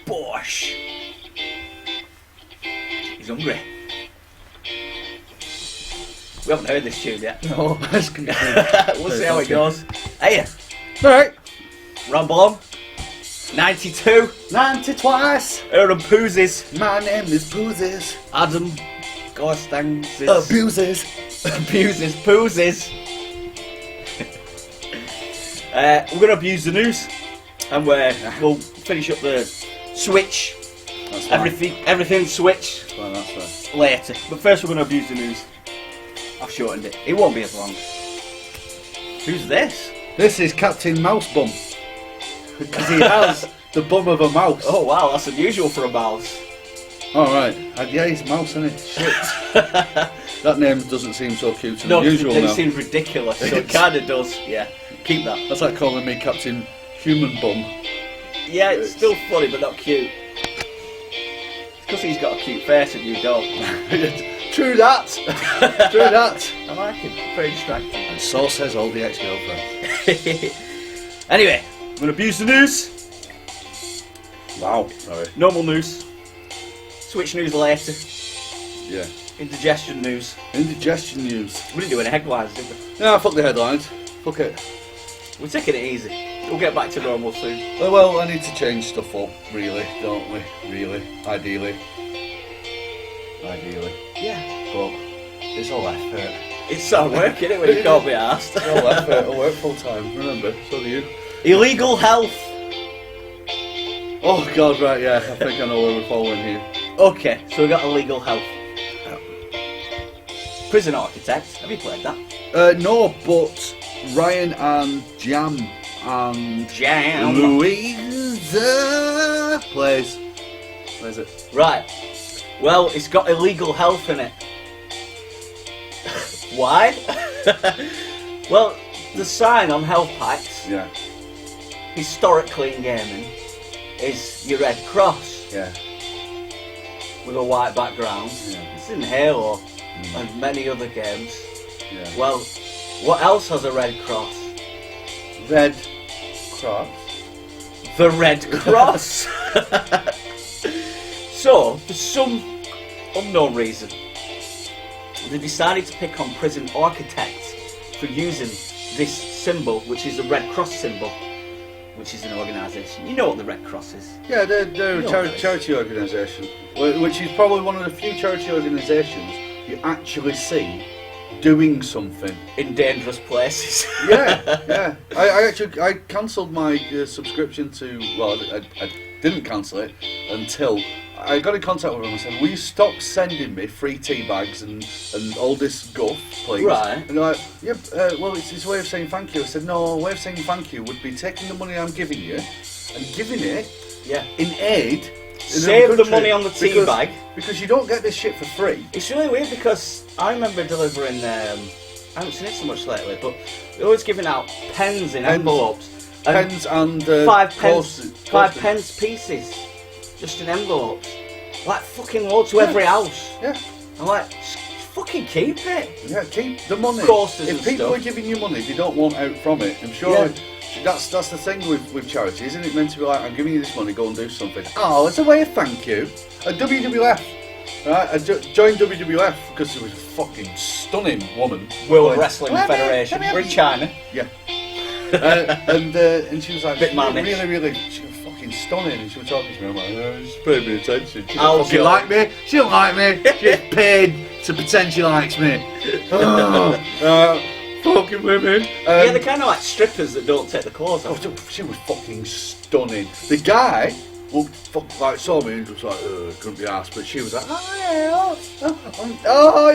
Bosh. He's hungry. We haven't heard this tune yet. No, that's good. We'll see how it goes. Hey, Alright. Ramble on. 92. 90 twice. Aaron Poozes. My name is Poozes. Adam Gorstangses. Abuses. Abuses. Poozes. We're going to abuse the news. And we'll finish up the Switch. That's fine. Everything Switch That's fine, that's fine. later. But first we're going to abuse the news. I've shortened it. It won't be as long. Who's this? This is Captain Mouse Bum. Because he has the bum of a mouse. Oh wow, that's unusual for a mouse. Alright. Yeah, he's a mouse, isn't it? Shit. That name doesn't seem so cute and unusual it now. seems ridiculous. So it kind of does. Yeah, keep that. That's like calling me Captain Human Bum. Yeah, it's still funny, but not cute. It's because he's got a cute face and you don't. True that. True that. I like him. Very distracting. And so says all the ex-girlfriends. Anyway, I'm going to abuse the news. Wow. Sorry. Normal news. Switch news later. Yeah. Indigestion news. Indigestion news. We didn't do any headlines, did we? No, fuck the headlines. Fuck it. We're taking it easy. We'll get back to normal soon. Well, I need to change stuff up, really, don't we? Really. Ideally. Yeah. But it's all effort. It's hard work, isn't it, when you can't be asked? It's all effort. I work full time, remember? So do you. Illegal health. Oh, God, right, yeah. I think I know where we're following here. Okay, so we got illegal health. Prison Architect. Have you played that? No, but Ryan and Jam and Jam. Louisa plays it. Right. Well, it's got illegal health in it. Why? Well, the sign on health packs, Yeah, historically in gaming, is your red cross yeah, with a white background. Yeah. It's in Halo and many other games. yeah. Well, what else has a red cross? Red Cross. The Red Cross. So, for some unknown reason, they decided to pick on Prison Architects for using this symbol, which is a Red Cross symbol, which is an organisation. You know what the Red Cross is? Yeah, they're You a know charity organisation, which is probably one of the few charity organisations you actually see doing something. In dangerous places. Yeah, yeah. I cancelled my subscription to. Well, I didn't cancel it until I got in contact with them and said, "Will you stop sending me free tea bags and all this guff, please?" Right. And they're like, "Yeah, well, it's a way of saying thank you." I said, "No, a way of saying thank you would be taking the money I'm giving you and giving it Yeah. in aid." Save the money on the tea bag. Because you don't get this shit for free. It's really weird because I remember delivering, I haven't seen it so much lately, but they're always giving out pens in envelopes. And Pens and 5 pence pieces, just in envelopes. Like fucking loads to every house. Yeah. I'm like, just fucking keep it. Yeah, keep the money. Coasters If and people stuff. are giving you money, they don't want out from it. I'm sure Yeah. that's the thing with charity, isn't it? Meant to be like, I'm giving you this money, go and do something. Oh, it's a way of thank you. At WWF, right? I joined WWF because it was a fucking stunning woman. World Going, Wrestling "Let me- Federation. let me We're in China. Yeah. and she was like, Bit mannish. really, she was fucking stunning. And she was talking to me. I'm like, oh, just pay me attention. She I'll don't fucking go. like me. She don't like me. She's paid to pretend she likes me. Fucking women. Yeah, they're kind of like strippers that don't take the clothes Oh, off. she was fucking stunning. The guy, saw me and was like, couldn't be asked, but she was like, oh,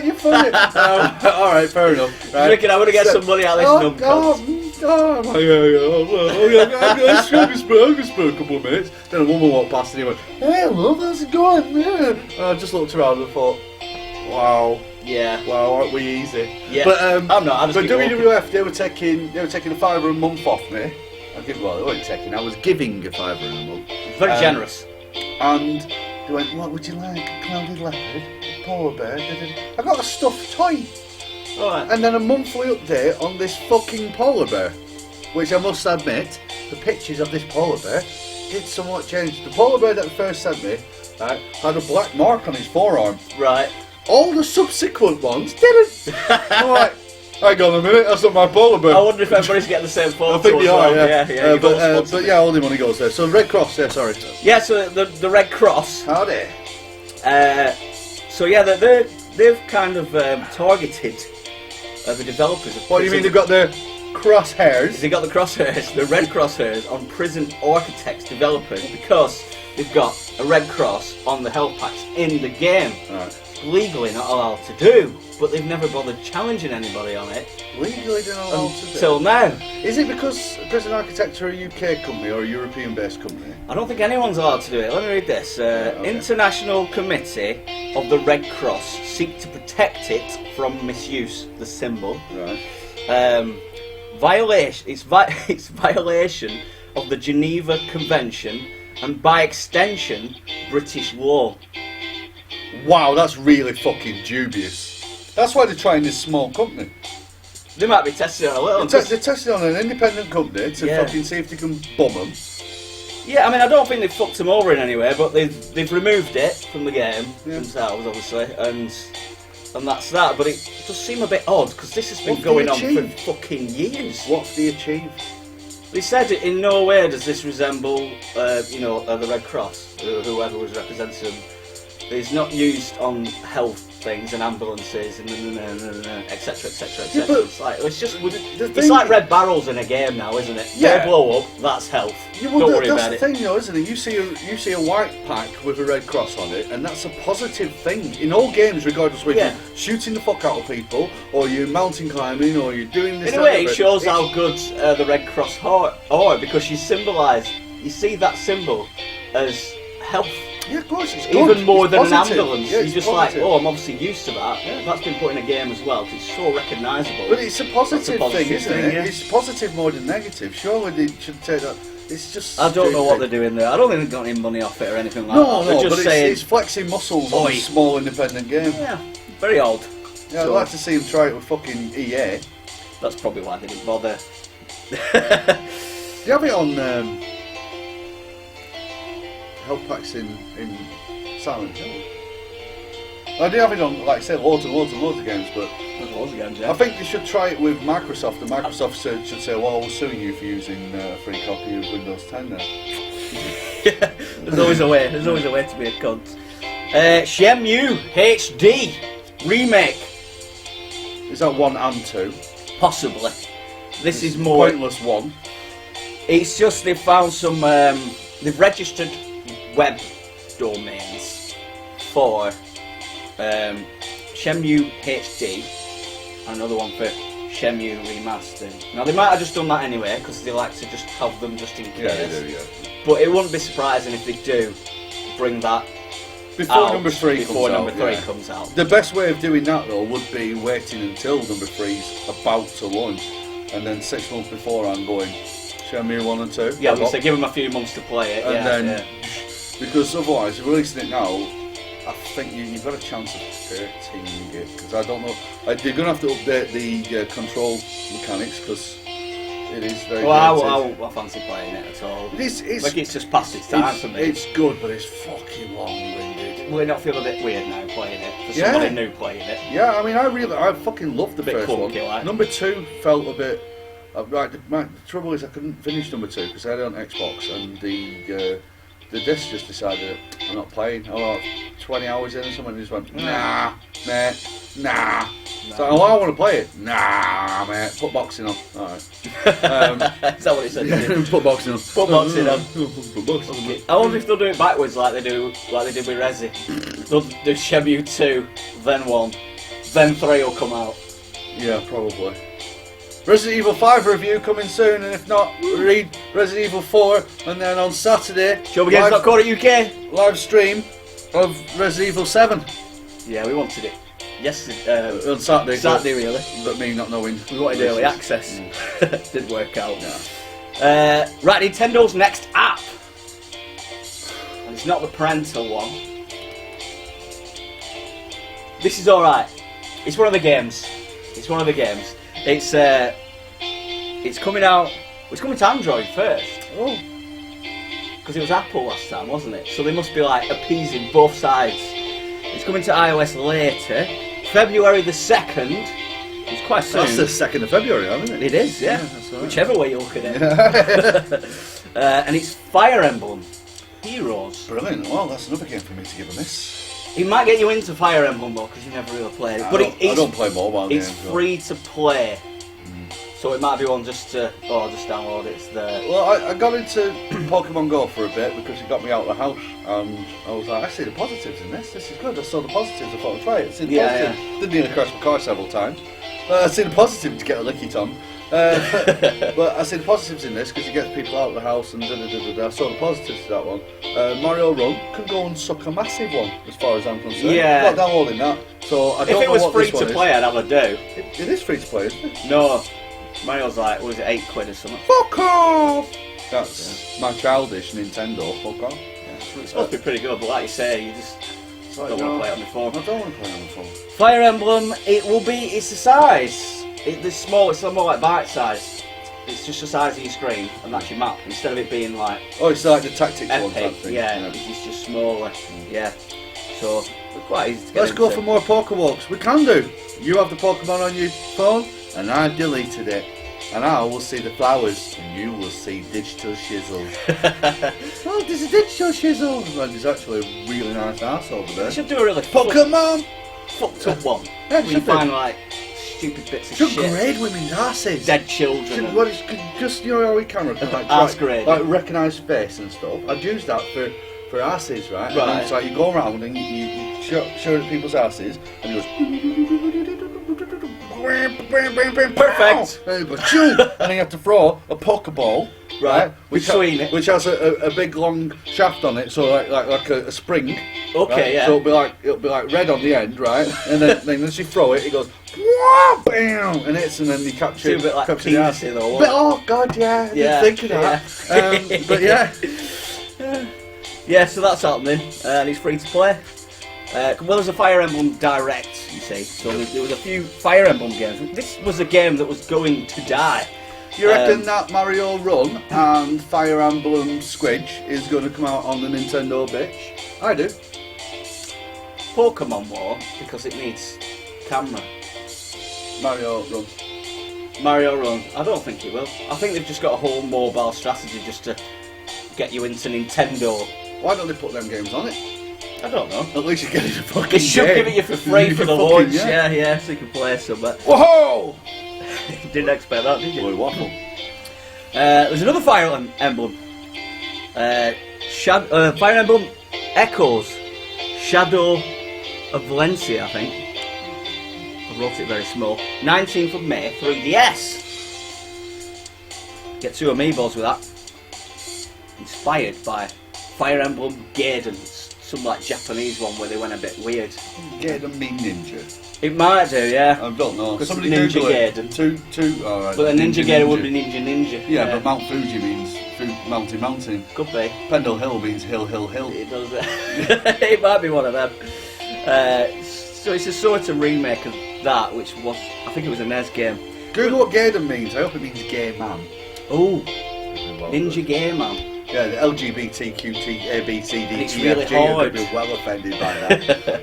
you're funny. Alright, fair enough. Right. Reckon I want to get some money out of this numb cunt. I'm going to spend a couple of minutes. Then a woman walked past and he went, hey, love, how's it going? Yeah. And I just looked around and thought, wow. Yeah. Wow, aren't we easy? Yeah. But I'm not. I just but keep WWF, they were taking a £5 a month off me. They weren't taking. I was giving a £5 a month. Very generous. And they went, what would you like? A clouded leopard? polar bear. I got a stuffed toy. Alright. And then a monthly update on this fucking polar bear. Which I must admit, the pictures of this polar bear did somewhat change. The polar bear that first sent me had a black mark on his forearm. Right. All the subsequent ones didn't. I'm like, hang on a minute, that's not my polar bear. I wonder if everybody's getting the same photo. I think they as are, well. yeah. you got But yeah, all the money goes there. So Red Cross, yeah, sorry. Yeah, so the Red Cross. Howdy. So yeah, they've kind of targeted the developers. Of What do you mean they've got their crosshairs? They got the crosshairs, the red crosshairs on prison architects developers because they've got a red cross on the health packs in the game. Right. Legally not allowed to do, but they've never bothered challenging anybody on it. Legally they're not allowed to do. Until now. Is it because Prison Architects are a UK company or a European-based company? I don't think anyone's allowed to do it. Let me read this. Okay. International Committee of the Red Cross seek to protect it from misuse, the symbol. Right. It's violation of the Geneva Convention and by extension British law. Wow, that's really fucking dubious. That's why they're trying this small company. They might be testing it a little. They're testing on an independent company to fucking see if they can bum them. Yeah, I mean, I don't think they've fucked them over in any way, but they've removed it from the game themselves, obviously, and that's that. But it does seem a bit odd because this has been going on for fucking years. What's they achieved? They said in no way does this resemble, the Red Cross, whoever was representing them. It's not used on health things and ambulances and etc. etc. Yeah, etc. It's like red barrels in a game now, isn't it? Yeah. They blow up. That's health. Yeah, well, don't worry about that's it. the thing, though, isn't it? You see a white pack with a red cross on it, and that's a positive thing in all games, regardless whether you're shooting the fuck out of people, or you're mountain climbing, or you're doing this. In a way, it shows how good the Red Cross are because you see that symbol as health. Yeah, of course, it's Even good. more It's than positive. an ambulance. Yeah, You're it's just positive. like, I'm obviously used to that. Yeah, that's been put in a game as well. It's so recognisable. But it's a positive, positive thing, isn't thing, it? yeah. It's positive more than negative. Surely they should take that. It's just. I don't know what stupid. they're doing there. I don't think they've got any money off it or anything like No, that. They're no, just but saying, it's flexing muscles on a small independent game. yeah, very odd. Yeah, I'd So- like to see him try it with fucking EA. That's probably why they didn't bother. Do you have it on health packs in Silent Hill? I do have it on, like I said, loads and loads and loads of games, but There's loads of games, I think they should try it with Microsoft, and Microsoft should say, well, we're suing you for using a free copy of Windows 10 now. Yeah, there's always a way. There's always a way to be a cunt. Shenmue HD remake, Is that 1 and 2? possibly. This is more. Pointless 1. It's just they've found some. They've registered web domains for Shenmue HD and another one for Shenmue Remastered. Now they might have just done that anyway because they like to just have them just in case. Yeah, they do, yeah. But it wouldn't be surprising if they do bring that Before out number 3 before comes number out. 3 yeah. comes out. The best way of doing that, though, would be waiting until number 3's about to launch, and then 6 months beforehand going, Shenmue 1 and 2. Yeah, so give them a few months to play it. And yeah, then, yeah. because otherwise, releasing it now, I think you've got a chance of hurting it, because I don't know. They're going to have to update the control mechanics, because it is very dated. I fancy playing it at all. It's Like it's just past its time for me. It's good, but it's fucking long-winded. Will it not feel a bit weird now playing it? For Yeah. somebody new playing it? Yeah, I mean, I fucking loved the Bit first one. clunky, like. Number 2 felt a bit. Right, the trouble is I couldn't finish number 2 because I had it on Xbox, and the disc just decided I'm not playing. I was 20 hours in or something, and just went, nah, mate, nah. So, I want to play it. Nah, mate. Put boxing on. All right. Is that what it said? Put boxing on. Put boxing on. Put boxing on. I wonder if they'll do it backwards like they did with Resi. They'll do Shenmue 2, then 1, then 3 will come out. Yeah, probably. Resident Evil 5 review coming soon, and if not, read Resident Evil 4, and then on Saturday, Showmegames.co.uk. live stream of Resident Evil 7 Yeah, we wanted it yesterday. on Saturday. Saturday, really. But me not knowing. We wanted early access. Didn't work out. Right, Nintendo's next app. And it's not the parental one. This is all right. It's one of the games. It's one of the games. It's coming out. It's coming to Android first. Oh. Because it was Apple last time, wasn't it? So they must be like appeasing both sides. It's coming to iOS later, February the 2nd. It's quite soon. That's the 2nd of February, isn't it? It is, yeah. That's right. Whichever way you look at it. And it's Fire Emblem Heroes. Brilliant. Well, that's another game for me to give a miss. It might get you into Fire Emblem though, because you never really played it. I don't play mobile games. It's free to play. So it might be one just to, just download it. It's there. Well, I got into Pokemon Go for a bit because it got me out of the house, and I was like, I see the positives in this. This is good. I saw the positives. I thought I'd try it. I see the positives. Didn't need to crash my car several times. I see the positive to get a licky tongue. But I see the positives in this because it gets people out of the house and I saw the positives to that one. Mario Run can go and suck a massive one as far as I'm concerned. Yeah. I'm not downloading that. So I don't know if it was what free this one to play, I'd have a do. It is free to play, isn't it? No. Mario's like, what was it, £8 or something? Fuck off! That's my childish Nintendo, fuck off. Yeah. It's supposed to be pretty good, but like you say, you just don't want to play it on the phone. I don't want to play it on the phone. Fire Emblem, it's the size. It's small, it's more like bite size. It's just the size of your screen, and that's your map, instead of it being like... Oh, it's like the tactics one type epic, thing. yeah, it's just smaller, yeah. So, it's quite easy to get Let's go into. for more Pokewalks. We can do. You have the Pokemon on your phone, and I've deleted it. And I will see the flowers, and you will see digital shizzle. Oh, there's a digital shizzle! And there's actually a really nice ass over there. They should do a really Pokemon! fucked up one. Yeah, Where you find like stupid bits of should shit. grade women's asses. Dead children. Should, well, it's just, you know how we can Ass grade. like recognise face and stuff. I'd use that for asses, right? And then it's like you go around and you show at people's asses, and it goes... Perfect. And you go, choo! And then you have to throw a Pokeball, right? Which has a big long shaft on it, so like a spring. Okay, right? yeah. So it'll be like red on the end, right? And then as you throw it, it goes wah, bam, and then you capture It's a bit like capture the ass. penis though. But, oh god, yeah, I didn't think of that. But yeah. Yeah, so that's happening, and it's free to play. Well, there's a Fire Emblem Direct, you see, so there was a few Fire Emblem games. This was a game that was going to die. You reckon that Mario Run and Fire Emblem Squidge is going to come out on the Nintendo bitch? I do. Pokemon War, because it needs camera. Mario Run. Mario Run, I don't think it will. I think they've just got a whole mobile strategy just to get you into Nintendo. Why don't they put them games on it? I don't know. At least you get it a fucking They should game. give it you for free for the launch. Yeah, so you can play some. But Whoa! didn't expect that, did you? Boy, waffle. There's another Fire Emblem. Fire Emblem Echoes. Shadow of Valencia, I think. I wrote it very small. 19th of May, 3DS. Get 2 amiibos with that. Inspired by Fire Emblem Gaiden. Some like Japanese one where they went a bit weird. Gaiden mean ninja. It might do, yeah. I don't know. Somebody Ninja Google it. Gaiden. Two. All right. But a Ninja Gaiden would be Ninja. Yeah, but Mount Fuji means mountain. Could be. Pendle Hill means hill. It does. It might be one of them. So it's a sort of remake of that, which was, I think it was a NES game. Google what Gaiden means. I hope it means gay man. Oh, Ninja Gay Man. Yeah, the LGBTQT ABCD. It's really hard. Be well offended by that.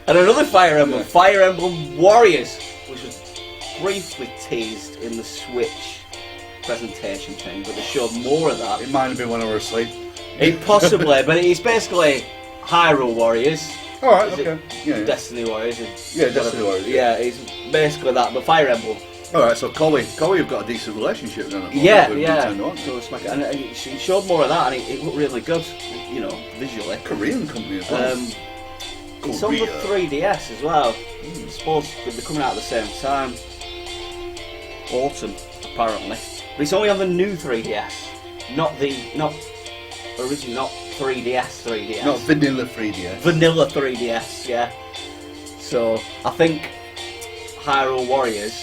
And another Fire Emblem, Fire Emblem Warriors, which was briefly teased in the Switch presentation thing, but they showed more of that. It might have been when I was asleep. It possibly, but it's basically Hyrule Warriors. All right, Is okay. Yeah. Destiny Warriors. Yeah, Destiny Warriors. Yeah, it's basically that, but Fire Emblem. All right, so Collie, you've got a decent relationship then. With Nintendo, haven't you? So it's and it showed more of that, and it looked really good, you know, visually. Korean company as well. It's on the 3DS as well. I suppose they're coming out at the same time. Autumn, apparently. But it's only on the new 3DS, not originally, not 3DS. Not vanilla 3DS. Vanilla 3DS, yeah. So I think Hyrule Warriors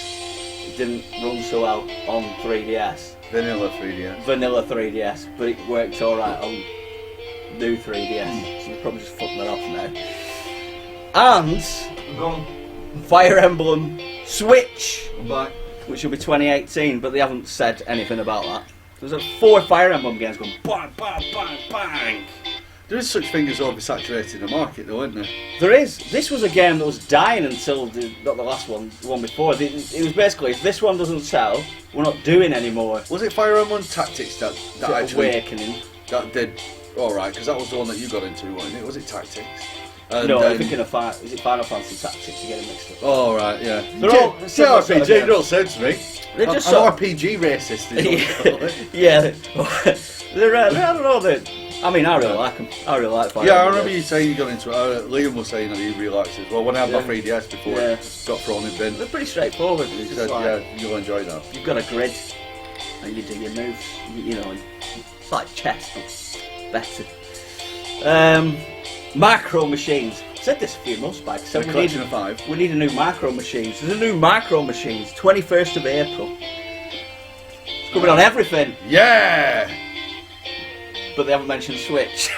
didn't run so well on 3DS. Vanilla 3DS. Vanilla 3DS, but it worked alright on new 3DS. So they probably just fucked that off now. And Go on. Fire Emblem Switch, I'm back. which will be 2018, but they haven't said anything about that. There's 4 Fire Emblem games going bang, bang, bang, bang. There is such thing as oversaturating the market, though, isn't there? There is. This was a game that was dying until not the last one, the one before. It was basically, if this one doesn't sell, we're not doing anymore. Was it Fire Emblem Tactics that actually Awakening. that did? All right, because that was the one that you got into, wasn't it? Was it Tactics? And No, I'm then- thinking of is it Final Fantasy Tactics? You get it mixed up. Oh right, yeah. They're all similar sort of JRPG, games. don't say to me. They're just An sort RPG racist. Is what you call it. yeah, they're I don't know. I mean, I really like them. I really like Fire Yeah, I Emblem remember games. you saying you got into it. Liam was saying that he really likes it. Well, when I had my Yeah. 3DS before Yeah. it got thrown in bin, They're pretty straightforward. he It's said, just like, yeah, you'll enjoy that. you've got a grid and you do your moves. You know, it's like chess, but better. Macro machines. I said this a few months back. So A collection of 5. we need a new macro machines. There's a new macro machines. 21st of April. It's coming on everything, Yeah! but they haven't mentioned Switch,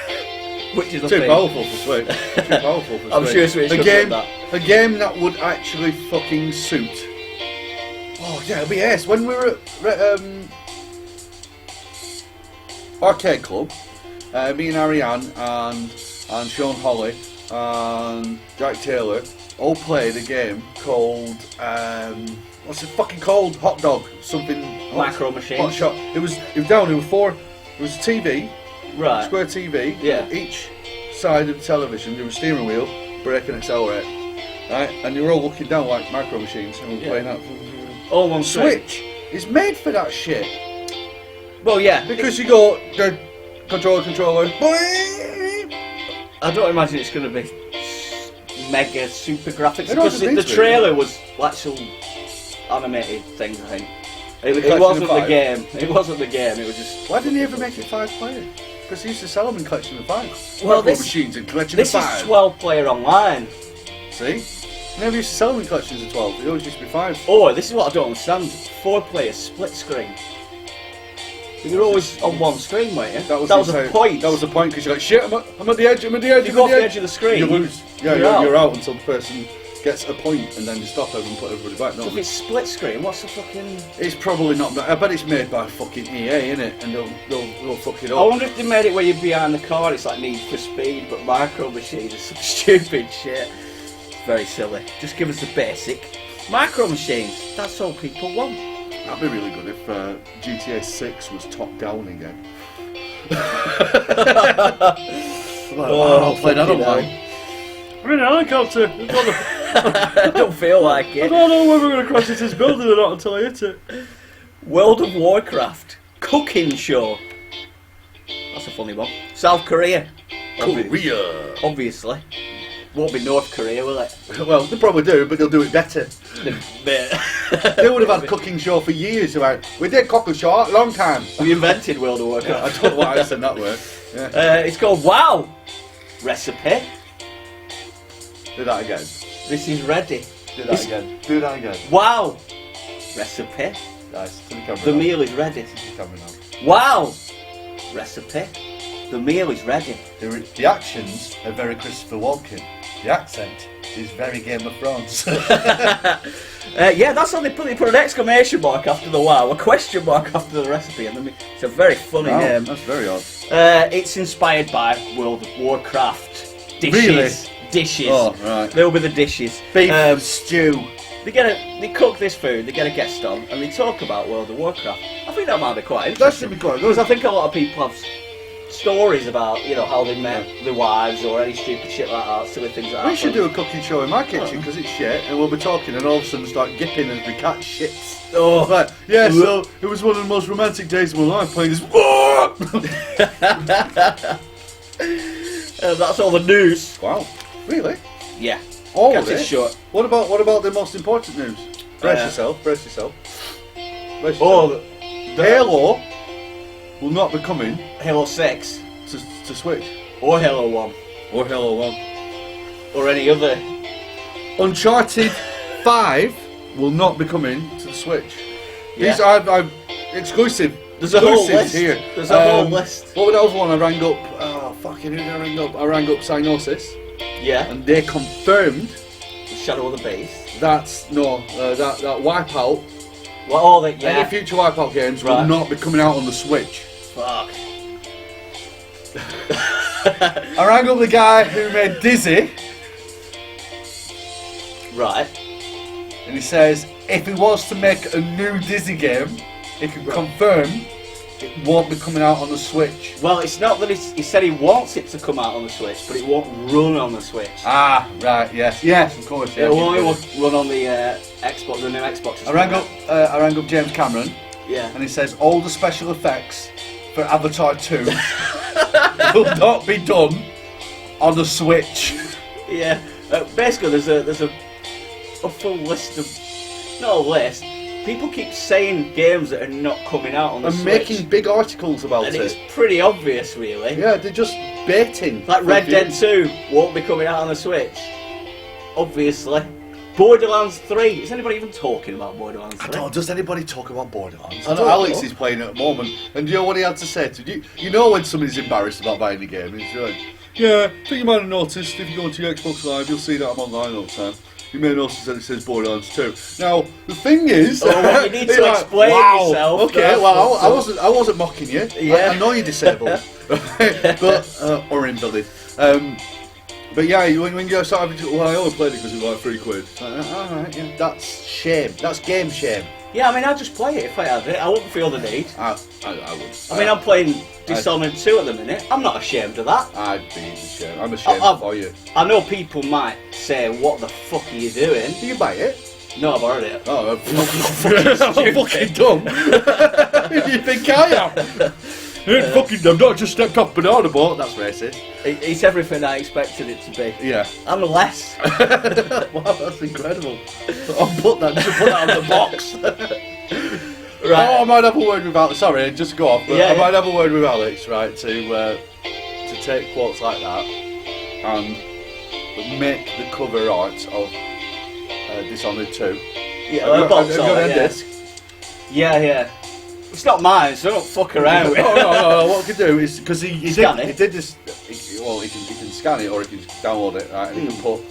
which is a Too thing. powerful for Switch. Too powerful for I'm Switch. sure Switch a could game, do that. a game that would actually fucking suit. Oh yeah, it'd be ace. When we were at Arcade Club, me and Ariane and Sean Holly and Jack Taylor all played a game called what's it fucking called? Hot Dog something. Macro machines. Hot shot. It was down. It was 4. It was a TV. Right. Square TV. Yeah. Each side of the television, there was a steering wheel, brake and accelerate. Right? And you were all looking down like micro machines and we were Yeah. playing that. All one switch. Switch is made for that shit. Well, yeah. Because you go, the controller, boing. I don't imagine it's going to be mega super graphics It because doesn't the need to be. trailer was actual animated things. I think it collection wasn't of the 5. game. It wasn't the game. It was just. Why didn't he ever make it 5-player? Because he used to sell them in collection of 5. Well, Micro this- machines in collection This of is 5. 12-player online. See? He never used to sell them in collections of 12. It always used to be 5. Or this is what I don't understand: 4-player split screen. You're always on one screen, weren't you? That was a point. That was the point because you're like, shit, I'm at the edge, I'm at the edge. You I'm go at off the edge of the screen. You lose. Yeah, You're you're out. out until the person gets a point and then you stop everyone and put everybody back. So No, if it's split screen, what's the fucking? it's probably not. I bet it's made by fucking EA, innit? And they'll fuck it I up. wonder if they made it where you're behind the car. It's like Need for Speed, but micro machines is some stupid shit. It's very silly. Just give us the basic micro machines. That's all people want. That'd be really good if GTA 6 was top down again. I'll play that fucking online. I'm in a helicopter. I don't feel like I it. don't know whether we're going to crash into this building or not until I hit it. World of Warcraft cooking show. That's a funny one. South Korea. Korea. Obviously. Won't be North Korea, will it? Well, they probably do, but they'll do it better. They They would have had a cooking show for years. Like, we did cook a show a long time. We invented World of I Warcraft. don't know why I said that word. Yeah. It's called WoW Recipe. Do that again. This is ready. Do It's- that again. Do that again. WoW Recipe. Nice. To the camera. The now. meal is ready. To the camera now. WoW Recipe. The meal is ready. The actions are very Christopher Walken. The accent is very Game of Thrones. Yeah, that's how they put an exclamation mark after the WoW, a question mark after the recipe, and it's a very funny Wow, name. that's very odd. It's inspired by World of Warcraft dishes. Really? Dishes. Oh, right. They'll be the dishes. Beef stew. They cook this food, they get a guest on, and they talk about World of Warcraft. I think that might be quite That interesting. should be quite Because good. I think a lot of people have stories about, how they met their wives or any stupid shit like that, silly things like that. We should do a cooking show in my kitchen because it's shit, and we'll be talking, and all of a sudden start gipping as we catch shits. Oh, Like, yeah, so it was one of the most romantic days of my life playing this. that's all the news. Wow, really? Yeah. All Cut of it it? short. What about the most important news? Brace yourself. Brace yourself. Brace yourself. Oh, Halo will not be coming Halo 6 to Switch or Halo 1 or Halo 1. or any other. Uncharted 5 will not be coming to the Switch. Yeah. These are exclusive. There's a whole exclusives list. Here. There's a whole list. What was the other one I rang up? Oh, fucking who did I ring up? I rang up Cyanosis. Yeah. and they confirmed Shadow of the Beast. that Wipeout, Well, all that. Yeah. any future Wipeout games will Right. not be coming out on the Switch. Fuck. I rang up the guy who made Dizzy, Right. and he says if he was to make a new Dizzy game, he can confirm it won't be coming out on the Switch. Well, it's not that he said he wants it to come out on the Switch, but it won't run on the Switch. Ah, right, yes, of course. Yeah, It will only run on the Xbox, the new Xbox. I rang up James Cameron, Yeah. and he says all the special effects for Avatar 2 will not be done on the Switch. Yeah. Basically, there's a full list of, not a list. People keep saying games that are not coming out on the And Switch. making big articles about and it. it's pretty obvious, really. Yeah, they're just baiting. Like Red Dead 2 won't be coming out on the Switch. Obviously. Borderlands 3. Is anybody even talking about Borderlands 3? I don't. Does anybody talk about Borderlands? I I know don't Alex know. is playing it at the moment, and do you know what he had to say to you? You know when somebody's embarrassed about buying a game, he's like, "Yeah, I think you might have noticed if you go onto your Xbox Live, you'll see that I'm online all the time. You may notice that it says Borderlands 2." Now the thing is, Oh, well, you need to you're like, explain wow, yourself. Okay, well, I wasn't mocking you. Yeah. I know you're disabled, but or invalid. But yeah, when you start having to, well, I only played it because it was like £3. Alright, yeah. That's shame. That's game shame. Yeah, I mean, I'd just play it if I had it. I wouldn't feel the need. I would. I mean, I'm playing Dishonored 2 at the minute. I'm not ashamed of that. I'd be ashamed. I'm ashamed for you. I know people might say, what the fuck are you doing? Do you buy it? No, I've borrowed it. Oh, I'm stupid. fucking dumb. You think I am? I'm not just stepped off banana boat. That's racist. It's everything I expected it to be. Yeah. And less. Wow, that's incredible. I'll put that on the box. Right. Oh, I might have a word with Alex. Sorry, just go off. But Yeah, I might have a word with Alex, right, to take quotes like that and make the cover art of Dishonored 2. Yeah, Have a you box got art, a yeah. disc? Yeah. It's not mine, so don't fuck around with it. No. What we can do is because he Scan did, it. he did this. He can scan it or he can download it, right? And he can put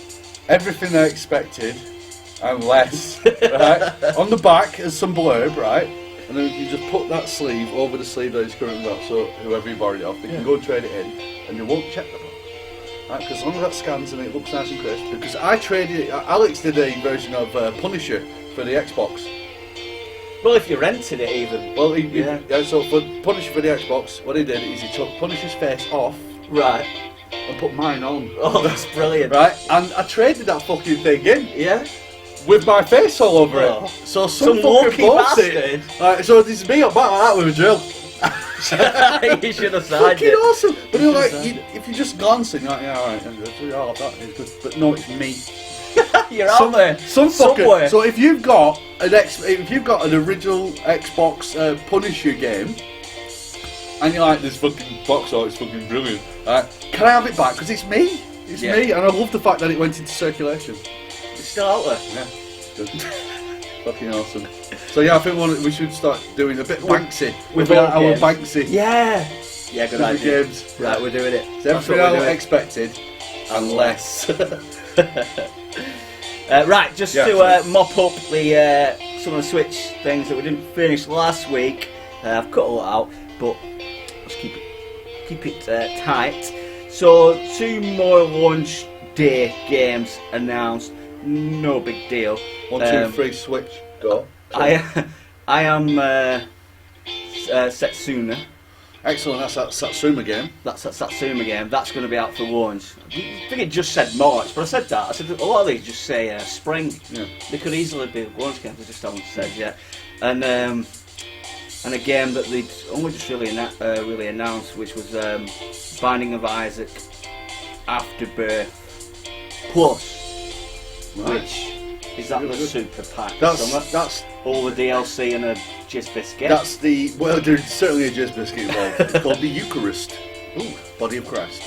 everything they expected and less, right, on the back as some blurb, right? And then you just put that sleeve over the sleeve that he's currently got, so whoever you borrowed it off, they can go and trade it in, and they won't check the book. Right, because as long as that scans and it looks nice and crisp, because I traded it, Alex did a version of Punisher for the Xbox. Well, if you rented it even. Well, Yeah. so for Punisher for the Xbox, what he did is he took Punisher's face off Right. and put mine on. Oh, that's brilliant. Right, and I traded that fucking thing in Yeah? with my face all over Oh. it. So some lucky fucking bought bastard. it. Right, so this is me up back like that with a drill. You should have signed Fucking it. awesome. But you're like, Design. if you just glance and you're like, yeah, alright, that is good. But no, it's me. You're out there. Some somewhere. fucker. So if you've got an original Xbox Punisher game, and you're like, this fucking box art is fucking brilliant, can I have it back? Because it's me. It's Yeah. me, and I love the fact that it went into circulation. It's still out there. Yeah, good. Fucking awesome. So yeah, I think we should start doing a bit Banksy with all our games. Banksy. Yeah. Yeah, good With the idea. games. Right, we're doing it. It's That's everything what we're I doing. expected and less. Right, just Yeah, to mop up the some of the Switch things that we didn't finish last week. I've cut a lot out, but let's keep it tight. So 2 more launch day games announced. No big deal. 1, 2, 3, switch, go. I am Setsuna. Excellent, that's that Satsuma game. That's that Satsuma game. That's going to be out for launch. I think it just said March, but I said that. I said a lot of these just say spring. Yeah. They could easily be launch games. They just haven't said yet. And a game that they'd only just really announced, which was Binding of Isaac Afterbirth Plus, Right. which is that the Good. super pack. That's all the DLC and a Jizz biscuit. That's the, well, there's certainly a Jizz biscuit involved. It's called the Eucharist. Ooh, Body of Christ.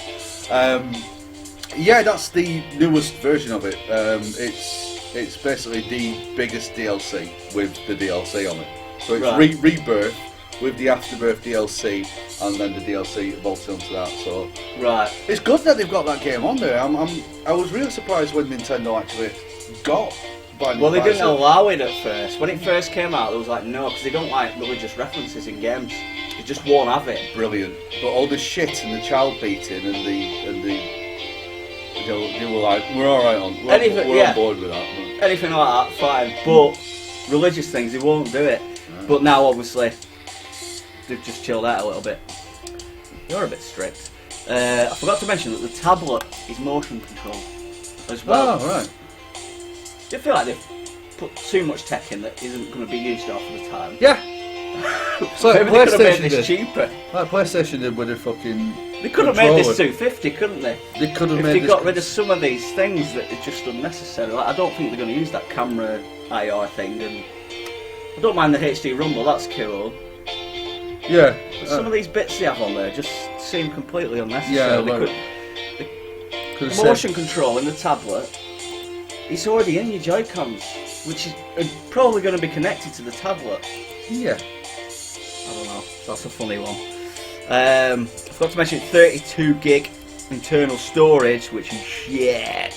Yeah, that's the newest version of it. It's basically the biggest DLC with the DLC on it. So it's Right. Rebirth with the Afterbirth DLC, and then the DLC bolted onto that. So Right. it's good that they've got that game on there. I was really surprised when Nintendo actually got. Well, they didn't allow it at first. When it first came out, there was like, no, because they don't like religious references in games. They just won't have it. Brilliant. But all the shit and the child beating and the they were like, we're alright on. We're on board with that. But. Anything like that, fine. But religious things, they won't do it. Right. But now, obviously, they've just chilled out a little bit. You're a bit strict. I forgot to mention that the tablet is motion control as well. Oh, right. Do you feel like they've put too much tech in that isn't going to be used half of the time? Yeah. So maybe they could have made this cheaper. Like PlayStation did with the fucking. They could have made this 250, couldn't they? They could have if made they this. got rid of some of these things that are just unnecessary. Like, I don't think they're going to use that camera IR thing, and I don't mind the HD Rumble. That's cool. Yeah. But some of these bits they have on there just seem completely unnecessary. Yeah. The motion control in the tablet. It's already in your Joy-Cons, which is probably going to be connected to the tablet. Yeah. I don't know. That's a funny one. I forgot to mention 32 gig internal storage, which is shit.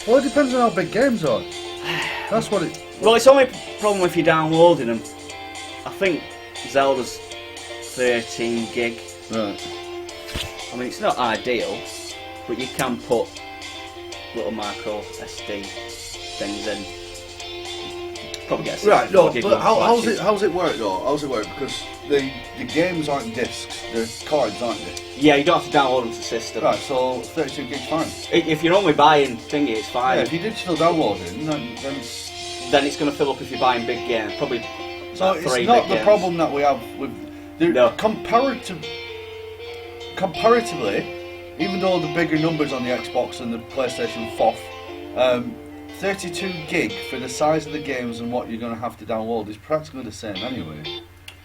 Well, it depends on how big games are. That's what it. Well, it's only a problem if you're downloading them. I think Zelda's 13 gig. Right. I mean, it's not ideal, but you can put little micro SD things in. Probably get a Right, no, gig but one how's flashes. it work though? How's it work? Because the games aren't discs, they're cards, aren't they? Yeah, you don't have to download them to the system. Right, so 32 gigs fine. If you're only buying thingy, it's fine. Yeah, if you digital downloading, then it's. Then it's going to fill up if you're buying big games. Probably. So about it's 3 not big the games. problem that we have with. No. Comparatively, even though the bigger numbers on the Xbox and the PlayStation 4, 32 gig for the size of the games and what you're going to have to download is practically the same anyway.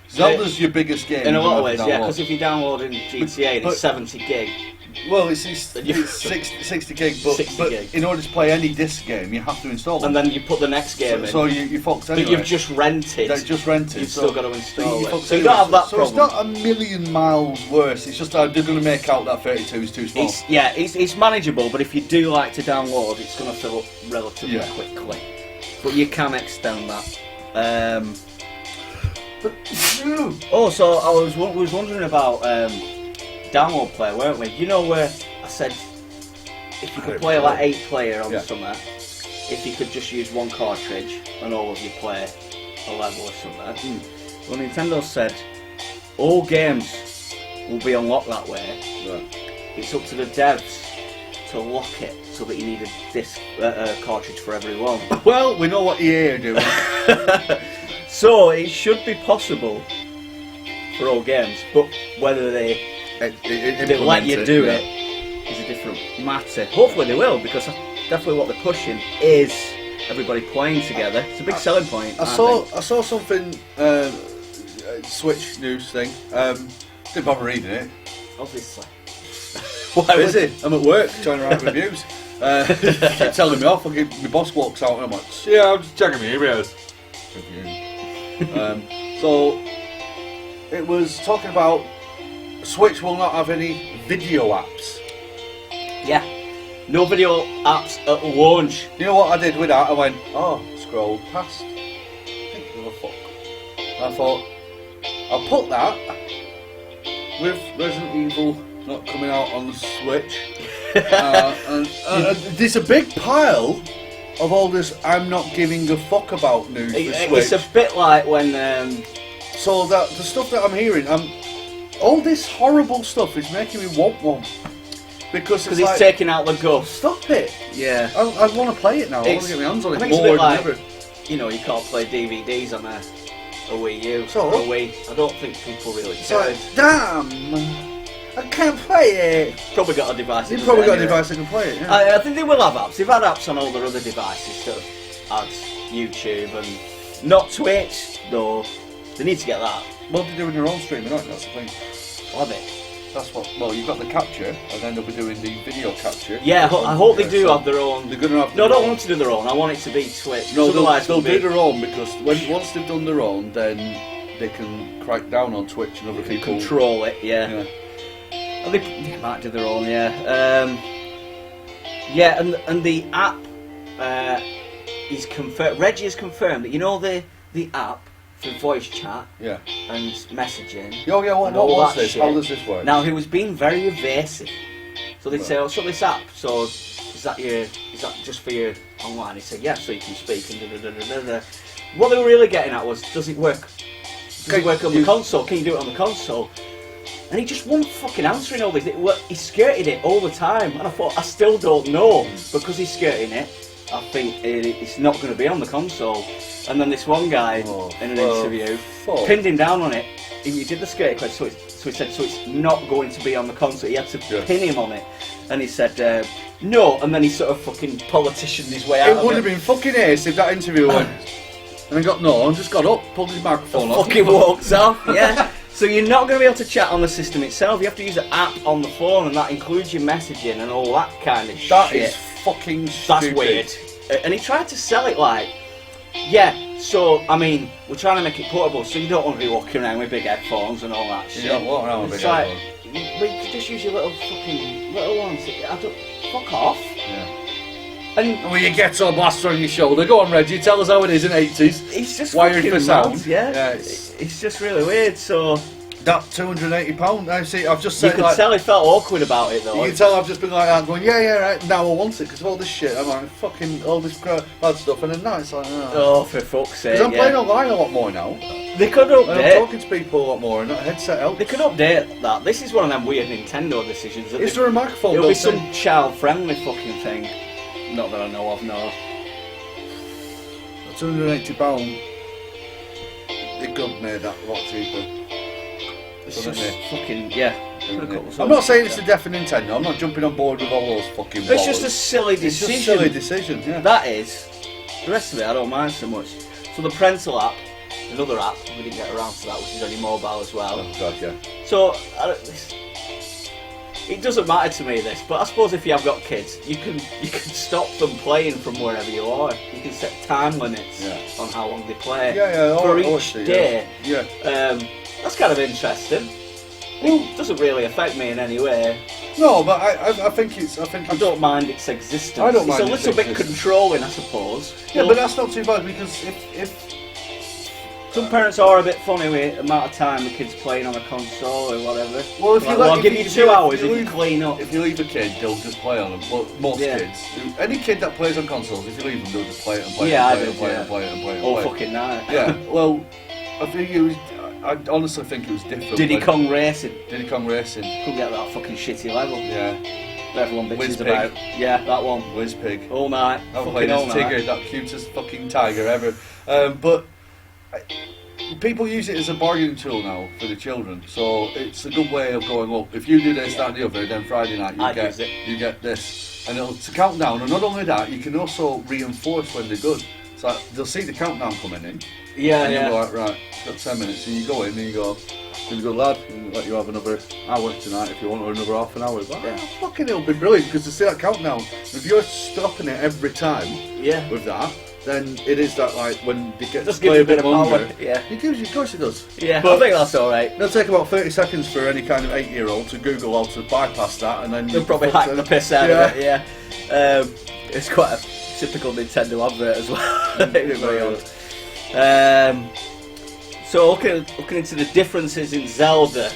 Zelda's your biggest game. In a lot of you're ways, gonna yeah, have to because if you're downloading GTA and but- it's 70 gig, download. Well, it's 60 gig, but, 60 gig. in order to play any disc game, you have to install it. and then you put the next game in. So you fucked but anyway. you've just rented. That's just rented. You've so still got to install you it. fucked So you anyway. don't have that so problem. it's not a million miles worse. It's just that they're going to make out that 32 is too small. It's manageable, but if you do like to download, it's going to fill up relatively Yeah. quickly. But you can extend that. Oh, so I was wondering about download player, weren't we? You know where I said if you could play like 8 player on somewhere, if you could just use one cartridge and all of you play a level or something. Well, Nintendo said all games will be unlocked that way. Right. It's up to the devs to lock it so that you need a disc cartridge for every one. Well, we know what EA are doing. So it should be possible for all games, but whether they let you do it is a different matter. Hopefully they will, because definitely what they're pushing is everybody playing together. It's a big selling point. I saw something, Switch news thing. Didn't bother reading it. Obviously. Why is it? I'm at work trying to write reviews. Keep telling me off. My boss walks out and I'm like, yeah, I'm just checking my emails. So it was talking about Switch will not have any video apps. Yeah. No video apps at launch. You know what I did with that? I went, scrolled past. Think of a fuck. I thought, I'll put that with Resident Evil not coming out on the Switch. and there's a big pile of all this I'm not giving a fuck about news for Switch. It's a bit like when... So that the stuff that I'm hearing, all this horrible stuff is making me want one. Because it's like, taking out the ghost. Stop it! Yeah. I want to play it now. I want to get my hands on I it think it's a more bit than like, ever. you know, you can't play DVDs on a Wii U So? or a Wii. I don't think people really It's care. like, damn! I can't play it! Probably got a device. You've probably got a device that can play it, yeah. I think they will have apps. They've had apps on all their other devices that have had YouTube and not Twitch, though. They need to get that. Well, they're doing their own streaming, aren't they? That's the thing. Have it? That's what. Well, you've got the capture, and then they'll be doing the video capture. Yeah, I hope they do have their own. They're going to have. No, I don't want to do their own. I want it to be Twitch. No, otherwise they'll it'll do be... their own because once they've done their own, then they can crack down on Twitch and other people. Control it, yeah. Yeah. And they might do their own, yeah. And the app is confirmed. Reggie has confirmed that the app for voice chat Yeah. and messaging. Oh yeah, what and all was that this? shit. How does this work? Now he was being very evasive. So they'd say, "Oh, so this app. So is that just for your online?" He said, "Yeah, so you can speak." And da. What they were really getting at was, does it work? Does it work on the console? Can you do it on the console? And he just wasn't fucking answering all this. He skirted it all the time, and I thought, I still don't know, because he's skirting it. I think it's not going to be on the console. And then this one guy in an interview pinned him down on it. He did the skirting question, so he said, so it's not going to be on the console. He had to pin him on it, and he said no. And then he sort of fucking politicianed his way out. It would have been fucking ace if that interview went. And he got no, and just got up, pulled his microphone off. Fucking walked off, yeah. So you're not going to be able to chat on the system itself. You have to use the app on the phone, and that includes your messaging and all that kind of shit. That is fucking stupid. That's weird. And he tried to sell it like, yeah, so, I mean, we're trying to make it portable, so you don't want to be walking around with big headphones and all that shit. You don't walk around with big headphones. But you could just use your little ones. Fuck off. Yeah. And when you get a blaster on your shoulder, go on, Reggie, tell us how it is in 80s. It's just wired fucking for sound. Mad, yeah. It's just really weird, so... That £280, I see, I've just You said could like... tell he felt awkward about it, though. You can tell I've just been like that, going, yeah, right, now I want it, because of all this shit, I'm like, fucking, all this bad stuff, and then now it's like, oh, for fuck's sake, because I'm playing online a lot more now. They could And I'm update. talking to people a lot more, and that headset helps. They could update that. This is one of them weird Nintendo decisions. That Is there a microphone It'll be built in? some child-friendly fucking thing. Not that I know of, no. £280, it could have made that a lot cheaper. It's just fucking, yeah. I'm not saying it's the death of Nintendo, I'm not jumping on board with all those fucking It's just a silly It's decision. just a silly decision, yeah. That is. The rest of it, I don't mind so much. So the parental app, another app, we didn't get around to that, which is on your mobile as well. Oh god, yeah. So, it doesn't matter to me this, but I suppose if you have got kids, you can stop them playing from wherever you are. You can set time limits on how long they play for each day. Yeah. That's kind of interesting. It doesn't really affect me in any way. No, but I think it's. I don't mind its existence. I don't mind it's a little bit controlling, I suppose. Yeah, but that's not too bad because if some parents are a bit funny with the amount of time the kids playing on a console or whatever. Well, if like, you I'll give you 2 hours if you clean up. If you leave a kid, they'll just play on them. Well, most kids, any kid that plays on consoles, if you leave them, they'll just play it and play it and play it and play it and play it. All fucking night. Yeah. Well, I think it was. I honestly think it was different. Diddy Kong Racing. Diddy Kong Racing. Couldn't get that fucking shitty level. Yeah. Everyone bitches Whiz about. Pig. Yeah, that one. Whiz Pig. All night. I've Fucking played all as night. Tigger, that cutest fucking tiger ever. But people use it as a bargaining tool now for the children. So it's a good way of going, well, if you do this, that and the other, then Friday night you get this. And it'll count down. And not only that, you can also reinforce when they're good. So they'll see the countdown coming in. Yeah, and yeah. you're like, right, got 10 minutes. And you go in and you go, you're a good lad, and let you have another hour tonight if you want, or another half an hour. Like, fucking it'll be brilliant because to see that countdown, if you're stopping it every time with that, then it is that like when they get Just to play give a you bit of power. longer. Yeah. It gives you, of course it does. Yeah, But I think that's alright. it'll take about 30 seconds for any kind of 8-year-old to Google how to bypass that, and then They'll probably hack the piss out of it, yeah. It's quite a typical Nintendo advert as well. Very odd. So looking into the differences in Zelda,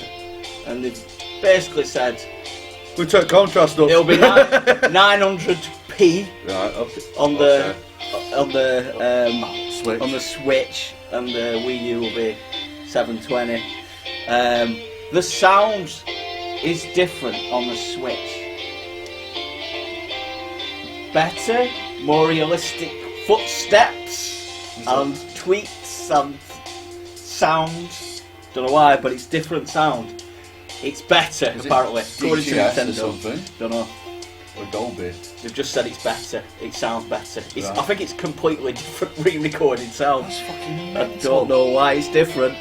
and they've basically said we took contrast up. it'll be 900p right, okay. on Switch. the Switch, and the Wii U will be 720. The sound is different on the Switch. Better, more realistic footsteps and tweaks and sound. Don't know why, but it's different sound. It's better, apparently. According to DTS or Nintendo. something? Don't know. Or Dolby. They've just said it's better. It sounds better. Right. I think it's completely different re-recorded sound. That's fucking I mental. don't know why it's different,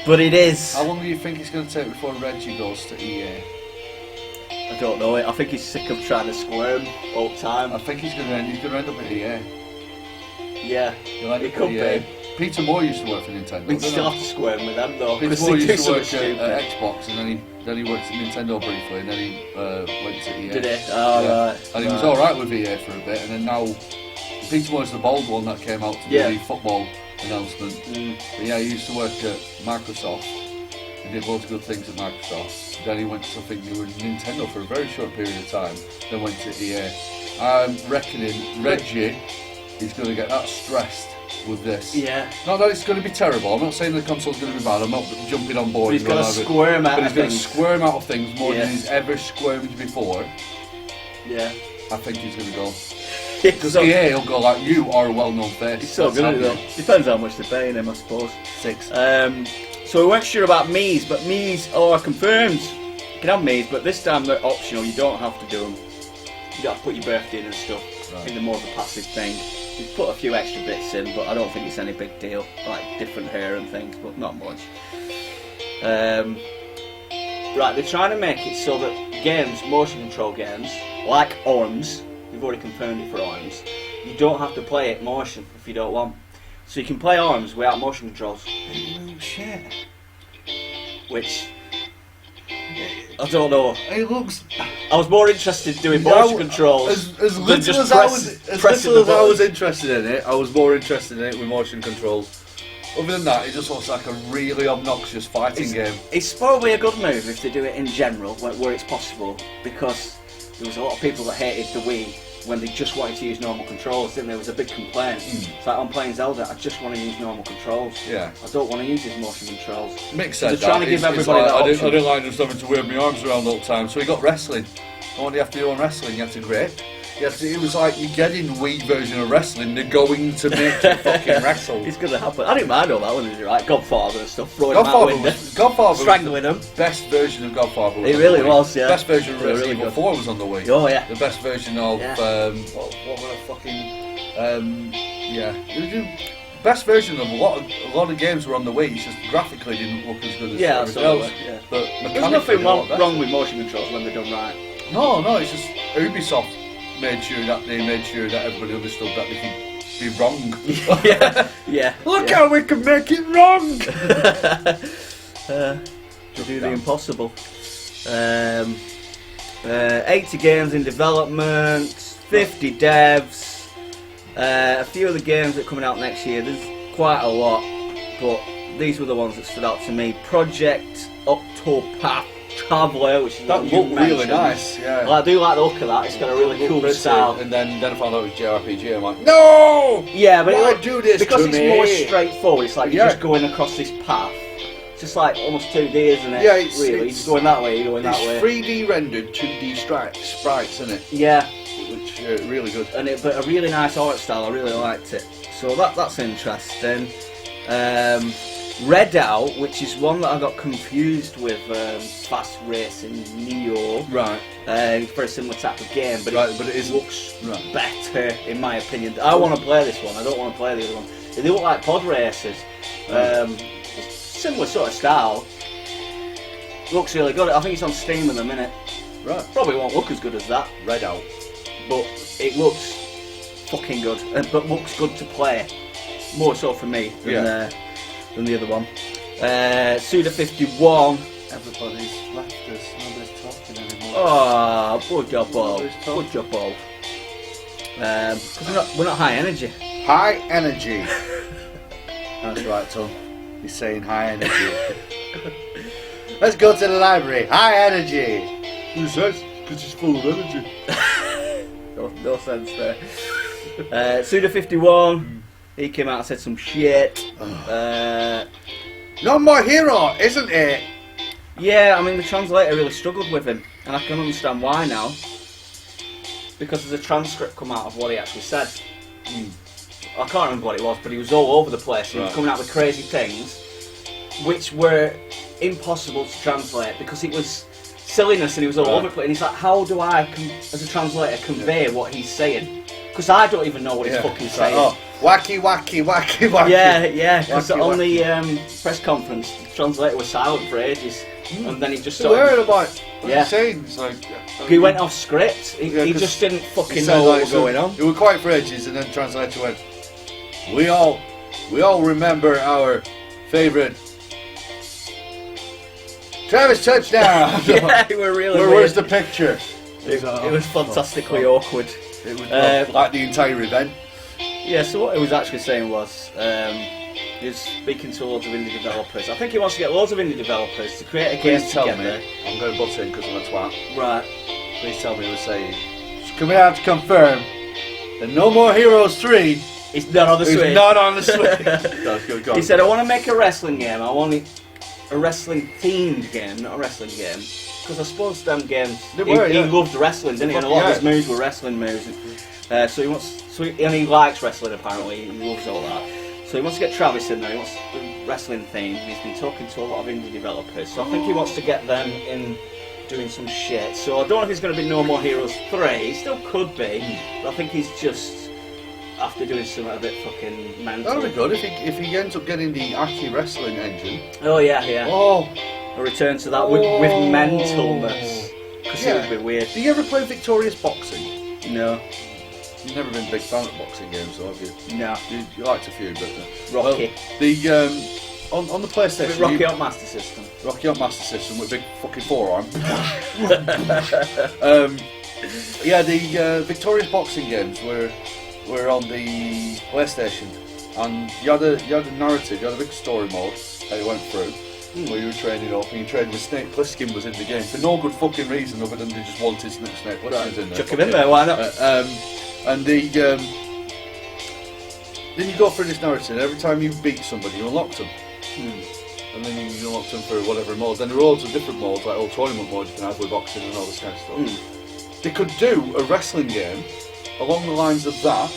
but it is. How long do you think it's going to take before Reggie goes to EA? I don't know it. I think he's sick of trying to squirm all the time. I think he's going to end up at EA. Yeah, He'll end it up could at EA. be. Peter Moore used to work for Nintendo. We'd still have to squirm with them though. Peter Because Moore they do used to work something at stupid. Xbox, and then he worked at Nintendo briefly, and then he went to EA. Did it? Oh, right. And he was alright with EA for a bit, and then now Peter Moore's the bald one that came out to do the football announcement. But yeah, he used to work at Microsoft. He did loads of good things at Microsoft. Then he went to, I think, he was Nintendo for a very short period of time. Then went to EA. I'm reckoning Reggie is going to get that stressed with this. Yeah. Not that it's going to be terrible. I'm not saying the console's going to be bad. I'm not jumping on board. But he's going to squirm out But of he's going to things. squirm out of things more than he's ever squirmed before. Yeah. I think he's going to go. Because EA will go like, you are a well-known face. he's so good at it though. Depends how much they're paying him, I suppose. 6. So we weren't sure about Mii's, but Mii's are confirmed. You can have Mii's, but this time they're optional. You don't have to do them. You don't have to put your birthday in and stuff. Right. I think they're more of a passive thing. You put a few extra bits in, but I don't think it's any big deal. Like different hair and things, but not much. Right, they're trying to make it so that games, motion control games, like ARMS, you've already confirmed it for ARMS, you don't have to play it motion if you don't want. So you can play ARMS without motion controls. Oh shit. Which I don't know. It looks. I was more interested in doing motion controls As than little just as I was, pressing the I was buttons. interested in it, I was more interested in it with motion controls. Other than that, it just looks like a really obnoxious fighting game. It's probably a good move if they do it in general, where it's possible, because there was a lot of people that hated the Wii when they just wanted to use normal controls, didn't there? Was a big complaint. It's like, I'm playing Zelda, I just want to use normal controls. Yeah. I don't want to use these motion controls. Mick So said they're trying to that. give It's everybody like, that I option. didn't like just having to wave my arms around all the time, so he got wrestling. And what do you have to do on wrestling? You have to grip. It was like you're getting Wii version of wrestling, they're going to make you fucking wrestle. It's going to happen. I didn't mind all that when they did right. Godfather and stuff, throwing them out the window, Godfather strangling them. was the best version of Godfather. It really was, yeah. Best version of They were Resident really Evil good. 4 was on the Wii. Oh yeah. The best version of Yeah. what were the fucking best version of a lot of games were on the Wii. It's just graphically didn't look as good as Yeah, everything else. absolutely. Yeah. But There's mechanically nothing they're a lot better. wrong with motion controls when they're done right. No, it's just Ubisoft made sure that everybody understood that they could be wrong. yeah. Look how we can make it wrong. To do the impossible. 80 games in development, 50 devs, a few of the games that are coming out next year. There's quite a lot, but these were the ones that stood out to me. Project Octopath Traveler, which is That what you looked really mentioned. nice. Yeah. Well, I do like the look of that. It's got a really cool Pretty. style. And then I found out it was JRPG. I'm like, no! Yeah, but Why do this because to it's me? more straightforward. It's like you're Yeah. just going across this path. It's just like almost 2D, isn't it? Yeah, it's- really. it's- You're going that way, you're going that way. It's 3D rendered 2D sprites, isn't it? Yeah, Which really good. but a really nice art style. I really liked it. So that's interesting. Redout, which is one that I got confused with Fast Racing Neo. Right. It's a very similar type of game, but Right, but it is- looks right. better in my opinion. I want to play this one. I don't want to play the other one. They look like pod races. Similar sort of style. Looks really good. I think it's on Steam in a minute. Right. Probably won't look as good as that, Redout. but it looks fucking good. But looks good to play. More so for me than the other one. Suda51. Everybody's left us. Nobody's talking anymore. Oh, good job, Bob. Nobody's talking. Good job, Bob. Because we're not high energy. High energy. That's right, Tom. He's saying high energy. Let's go to the library. High energy. Who says? Because it's full of energy. No sense there. Suda51. He came out and said some shit. No more hero, isn't it? Yeah, I mean the translator really struggled with him, and I can understand why now. Because there's a transcript come out of what he actually said. I can't remember what it was, but he was all over the place. He was Right. coming out with crazy things, which were impossible to translate because it was silliness and he was all over the place. And he's like, how do I, as a translator, convey what he's saying? Because I don't even know what he's fucking saying. Oh, wacky, wacky, wacky, wacky. Yeah, because Wacky, on the press conference, the translator was silent for ages, and then he just So where started. about what Yeah. he's saying? It's like He went off script. Yeah, He 'cause just didn't he fucking said know what like, was going on. It was quite for ages, and then translator went, "We all we all remember our favourite Travis touchdown. Yeah, we're really Where's weird. the picture? It was fantastically awkward. It was Uh, the entire event. Yeah, so what he was actually saying was, he was speaking to loads of indie developers. I think he wants to get loads of indie developers to create a game Please tell together. me. I'm going to butt in because I'm a twat. Right. Please tell me he was saying. Coming out to confirm that No More Heroes 3 It's not on the Switch. is not on the Switch. No, go on. He said, I want to make a wrestling game. I want it a wrestling themed game, not a wrestling game. Because I suppose them games, They were, he yeah. loved wrestling, didn't he? And a lot of his Yeah. moves were wrestling moves. So he wants, and he likes wrestling apparently. He loves all that. So he wants to get Travis in there. He wants the wrestling theme. He's been talking to a lot of indie developers. So I think he wants to get them in doing some shit. So I don't know if it's going to be No More Heroes 3. It still could be. But I think he's just after doing something a bit fucking mental. That'll be good if he ends up getting the Aki wrestling engine. Oh yeah, yeah. Oh, A return to that with mentalness. Because it would be weird. Do you ever play Victorious Boxing? No. You've never been a big fan of boxing games, so have you? No. You liked a few, but Rocky. Well, on the PlayStation, Rocky on Master System. Rocky on Master System with a big fucking forearm. Yeah, the Victorious Boxing games were on the PlayStation, and you had a narrative, you had a big story mode that you went through. Where you were training up and you trained with Snake Plissken was in the game for no good fucking reason other than they just wanted Snake Plissken in there. Chuck him in there, why not? And then you go through this narrative. Every time you beat somebody, you unlocked them, and then you unlocked them for whatever mode. Then there are loads of different modes, like all tournament modes you can have with boxing and all this kind of stuff. They could do a wrestling game along the lines of that,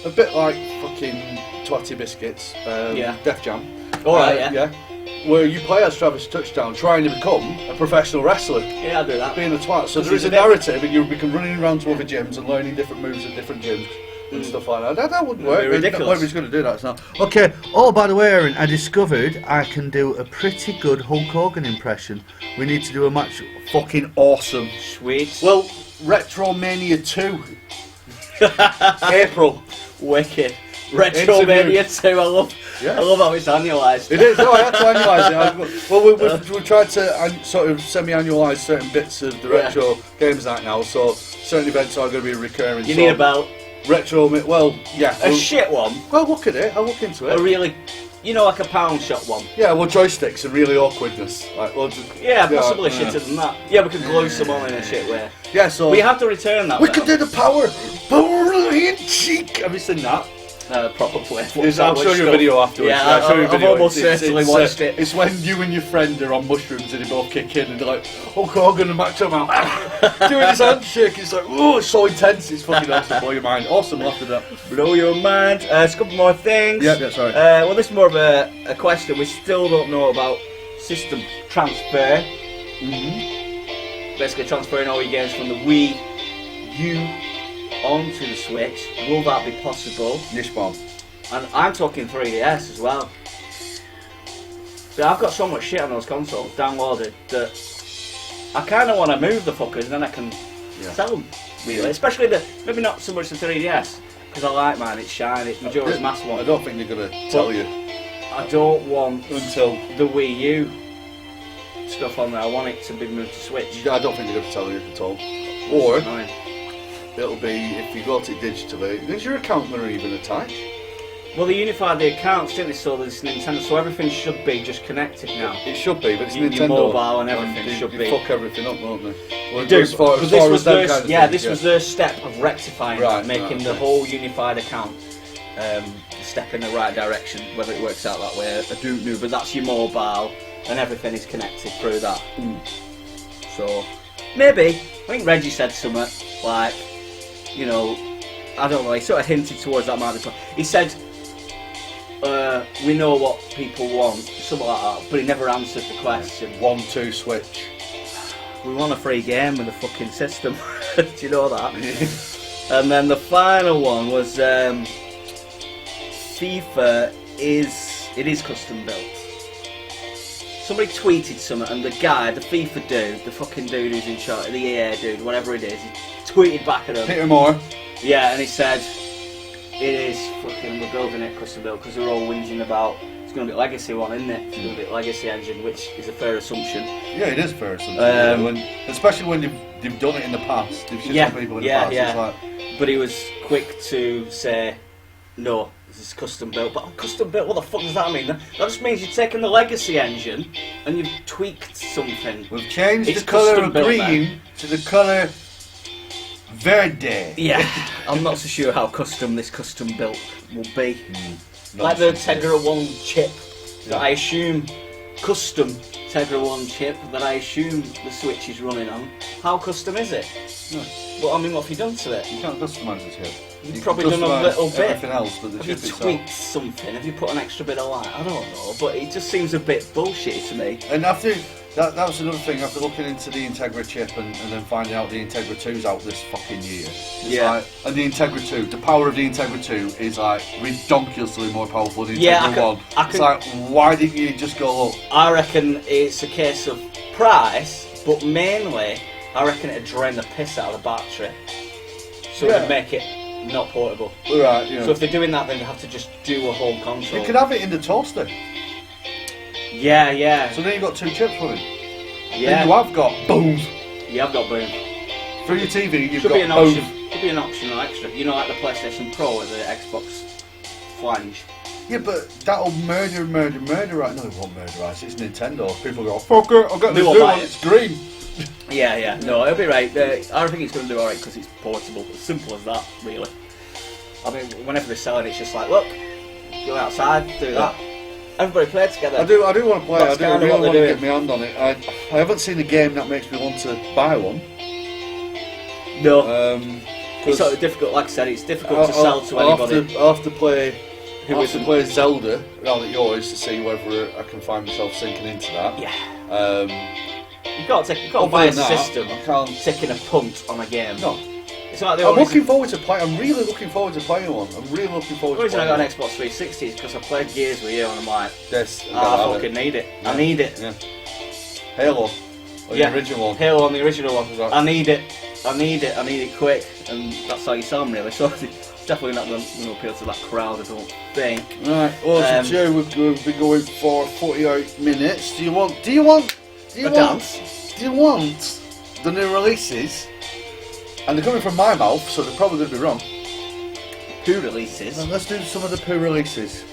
a bit like fucking Twatty Biscuits, Def Jam. All right, yeah. Where you play as Travis Touchdown trying to become a professional wrestler. Yeah, I'll do that. Being a twat. So there is a narrative and you'll be running around to other gyms and learning different moves at different gyms and stuff like that. That wouldn't work. Ridiculous. Nobody's going to do that. It's not. Okay. Oh, by the way, Aaron, I discovered I can do a pretty good Hulk Hogan impression. We need to do a match. Fucking awesome. Sweet. Well, Retromania 2. April. Wicked. Retromania 2, I love how it's annualised. It is, no, I had to annualise it. Well, we've tried to sort of semi-annualise certain bits of the retro games right now, so certain events are going to be recurring. You need a belt. Retro, well, yeah. A shit one. Well, look at it, I'll look into it. A really, like a pound shot one. Yeah, well, joysticks and really awkwardness. Like, Possibly shitter than that. Yeah, we could glue some on in a shit way. Yeah, so... We have to return that. We could do the power handshake. Have you seen that? Proper play. I'll show you a video afterwards. Yeah, I'll show you a I've video. almost certainly watched it. It's when you and your friend are on mushrooms and they both kick in and they're like, oh, Hogan and Macho Man doing his handshake. It's like, oh, it's so intense. It's fucking awesome. Blow your mind. Awesome, after that. Blow your mind. Just a couple more things. Yeah, sorry. Well, this is more of a question. We still don't know about system transfer. Basically, transferring all your games from the Wii U onto the Switch. Will that be possible? Nish bomb. And I'm talking 3DS as well. So I've got so much shit on those consoles downloaded that I kind of want to move the fuckers and then I can sell them. Really, especially maybe not so much the 3DS because I like mine. It's shiny. Majora's Mask one. I don't think they're gonna tell you. I don't want until the Wii U stuff on there. I want it to be moved to Switch. I don't think they're gonna tell you at all. Or annoying. It'll be if you got it digitally. Is your account going to even attach? Well, they unified the accounts, didn't they? So there's Nintendo, so everything should be just connected now. It should be, but it's your Nintendo. Mobile and everything should be. They fuck everything up, don't they? Well, do, this was their step of rectifying that, making the whole unified account step in the right direction. Whether it works out that way, I don't know. But that's your mobile, and everything is connected through that. So maybe I think Reggie said something like, I don't know. He sort of hinted towards that might be. He said, "We know what people want," something like that. But he never answered the question. 1-2 Switch. We want a free game with a fucking system. Do you know that? And then the final one was FIFA is custom built. Somebody tweeted something, and the guy, the FIFA dude, the fucking dude who's in charge, the EA dude, whatever it is, he tweeted back at him. Peter Moore. Yeah, and he said, It is fucking, we're building it custom built because they're all whinging about it's going to be legacy one, isn't it? It's going to be legacy engine, which is a fair assumption. Yeah, it is a fair assumption. Especially when they've done it in the past. They've shit on people in the past. It's like... But he was quick to say, no, this is custom built. But custom built, what the fuck does that mean? That just means you've taken the legacy engine and you've tweaked something. We've changed the colour of green to the colour verde. Yeah, I'm not so sure how custom this custom built will be. Like the Tegra 1 chip that I assume, custom Tegra 1 chip that I assume the Switch is running on. How custom is it? No. But I mean, what have you done to it? You can't customise the chip. You've probably done a little bit. Everything else, but the have chip you itself. tweaked something? Have you put an extra bit of light? I don't know, but it just seems a bit bullshit to me. And after that was another thing. After looking into the Integra chip and then finding out the Integra 2's out this fucking year. And the Integra 2, the power of the Integra 2 is like ridiculously more powerful than the Integra 1. It's like, why didn't you just go up? I reckon it's a case of price, but mainly I reckon it'd drain the piss out of the battery, so it'd make it not portable. Right, yeah. So if they're doing that, then they have to just do a whole console. You could have it in the toaster. Yeah. So then you've got two chips running. Yeah. Then you have got boom. Yeah, I've got boom. Through your TV, you've Should got be an boom. option. Could be an optional extra. You know, like the PlayStation Pro with the Xbox flange. Yeah, but that'll murder right? No, it won't murder us. It's Nintendo. People go, fuck it, I'll get this new one, it's green. Yeah. No, it'll be right. I think it's going to do alright because it's portable. As simple as that, really. I mean, whenever they're selling, it's just like, look, go outside, do that. Everybody play together. I do want to play. That's I really want to doing. get my hand on it. I haven't seen a game that makes me want to buy one. No. It's sort of difficult. Like I said, it's difficult to sell to anybody. I'll have to play Zelda now at yours to see whether I can find myself sinking into that. Yeah. You've got to buy a system. I can't taking a punt on a game. No. It's like I'm looking forward to play. I'm really looking forward to playing one. I'm really looking forward the to reason I playing got an Xbox 360 is because I played Gears with you and I'm like, I fucking need it. Yeah. I need it. Yeah. Halo. The original one. Halo on the original one. Right. I need it quick, and that's how you sell them really. So it's definitely not going to appeal to that crowd, I don't think. Right, well, so Joe, we've been going for 48 minutes. Do you want dance? Do you want the new releases? And they're coming from my mouth, so they're probably going to be wrong. Poo releases? Well, let's do some of the poo releases.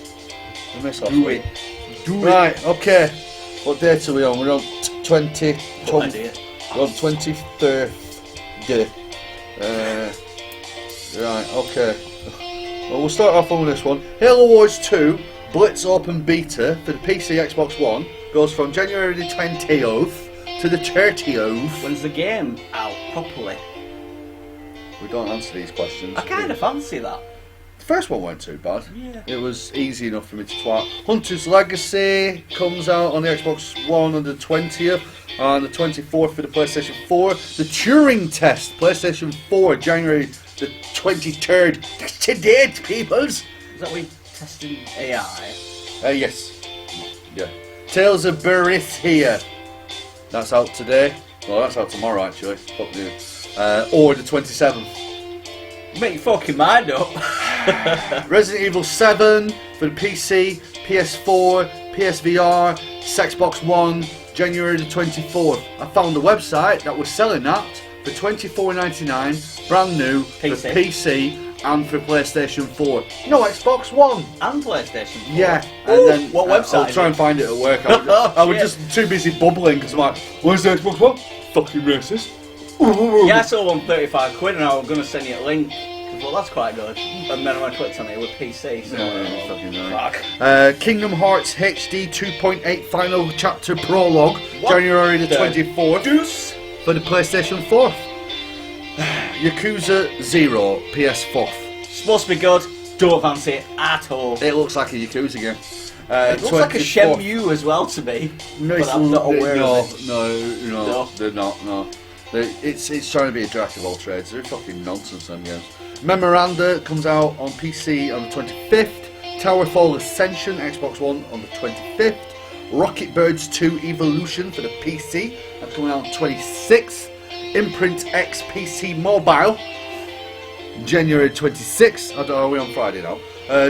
We missed last Do week. it. Right, okay. What date are we on? We're on 23rd day. Right, okay. Well, we'll start off on this one. Halo Wars 2 Blitz Open Beta for the PC Xbox One goes from January the 20th to the 30th. When's the game out properly? We don't answer these questions. I kind of fancy that. The first one weren't too bad. Yeah. It was easy enough for me to twat. Hunter's Legacy comes out on the Xbox One on the 20th. On the 24th for the PlayStation 4. The Turing Test, PlayStation 4, January the 23rd. That's today, peoples. Is that we testing AI? Yes. Yeah. Tales of Berithia. That's out today. Well, that's out tomorrow, actually. Fuck you. Or the 27th. Make your fucking mind up. Resident Evil 7 for the PC, PS4, PSVR, Xbox One, January the 24th. I found a website that was selling that for $24.99, brand new, for PC and for PlayStation 4. No, Xbox One. And PlayStation 4? Yeah. Ooh, And then what website? I'll try and find it at work. I was just too busy bubbling because I'm like, where's the Xbox One? Fucking racist. Yeah, I saw one £35 and I was going to send you a link. Well, that's quite good. And then when I clicked on it, it was PC. So fucking fuck. Kingdom Hearts HD 2.8 Final Chapter Prologue, What January the 24th Deuce? for the PlayStation 4. Yakuza 0 PS4. Supposed to be good. Don't fancy it at all. It looks like a Yakuza game. It looks like a Shenmue as well to me. No, but I'm not aware of it. No, they're not. No, it's trying to be a jack of all trades. They're fucking nonsense. Them games. Memoranda comes out on PC on the 25th. Towerfall Ascension Xbox One on the 25th. Rocket Birds 2 Evolution for the PC. That's coming out on the 26th. Imprint X PC Mobile. January 26th. I don't know, are we on Friday now?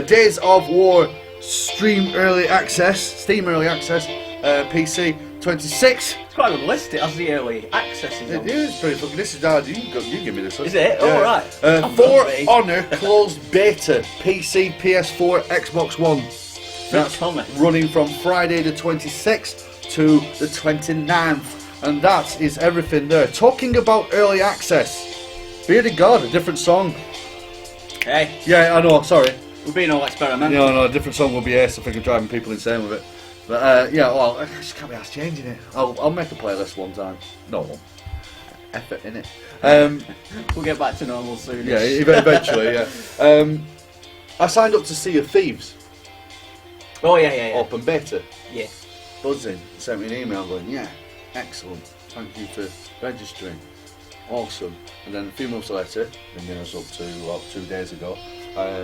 Days of War Steam Early Access, PC 26. It's quite a good list. It has the early accesses on. It is pretty fucking. This is hard. You give me this one. Is it? Yeah. All right. For Honor closed beta, PC, PS4, Xbox One. That's running from Friday the 26th to the 29th. And that is everything there. Talking about early access. Bearded God, a different song. Hey. Yeah, I know, sorry. We're being all experimental. No, a different song will be ace if I can driving people insane with it. But yeah, well, I just can't be asked changing it. I'll make a playlist one time. No one. Effort in it. We'll get back to normal soon. Yeah, eventually, yeah. I signed up to Sea of Thieves. Oh, yeah. Open beta. Yeah. Buzzing. Sent me an email going, yeah, excellent. Thank you for registering. Awesome. And then a few months later, bringing us up to about 2 days ago,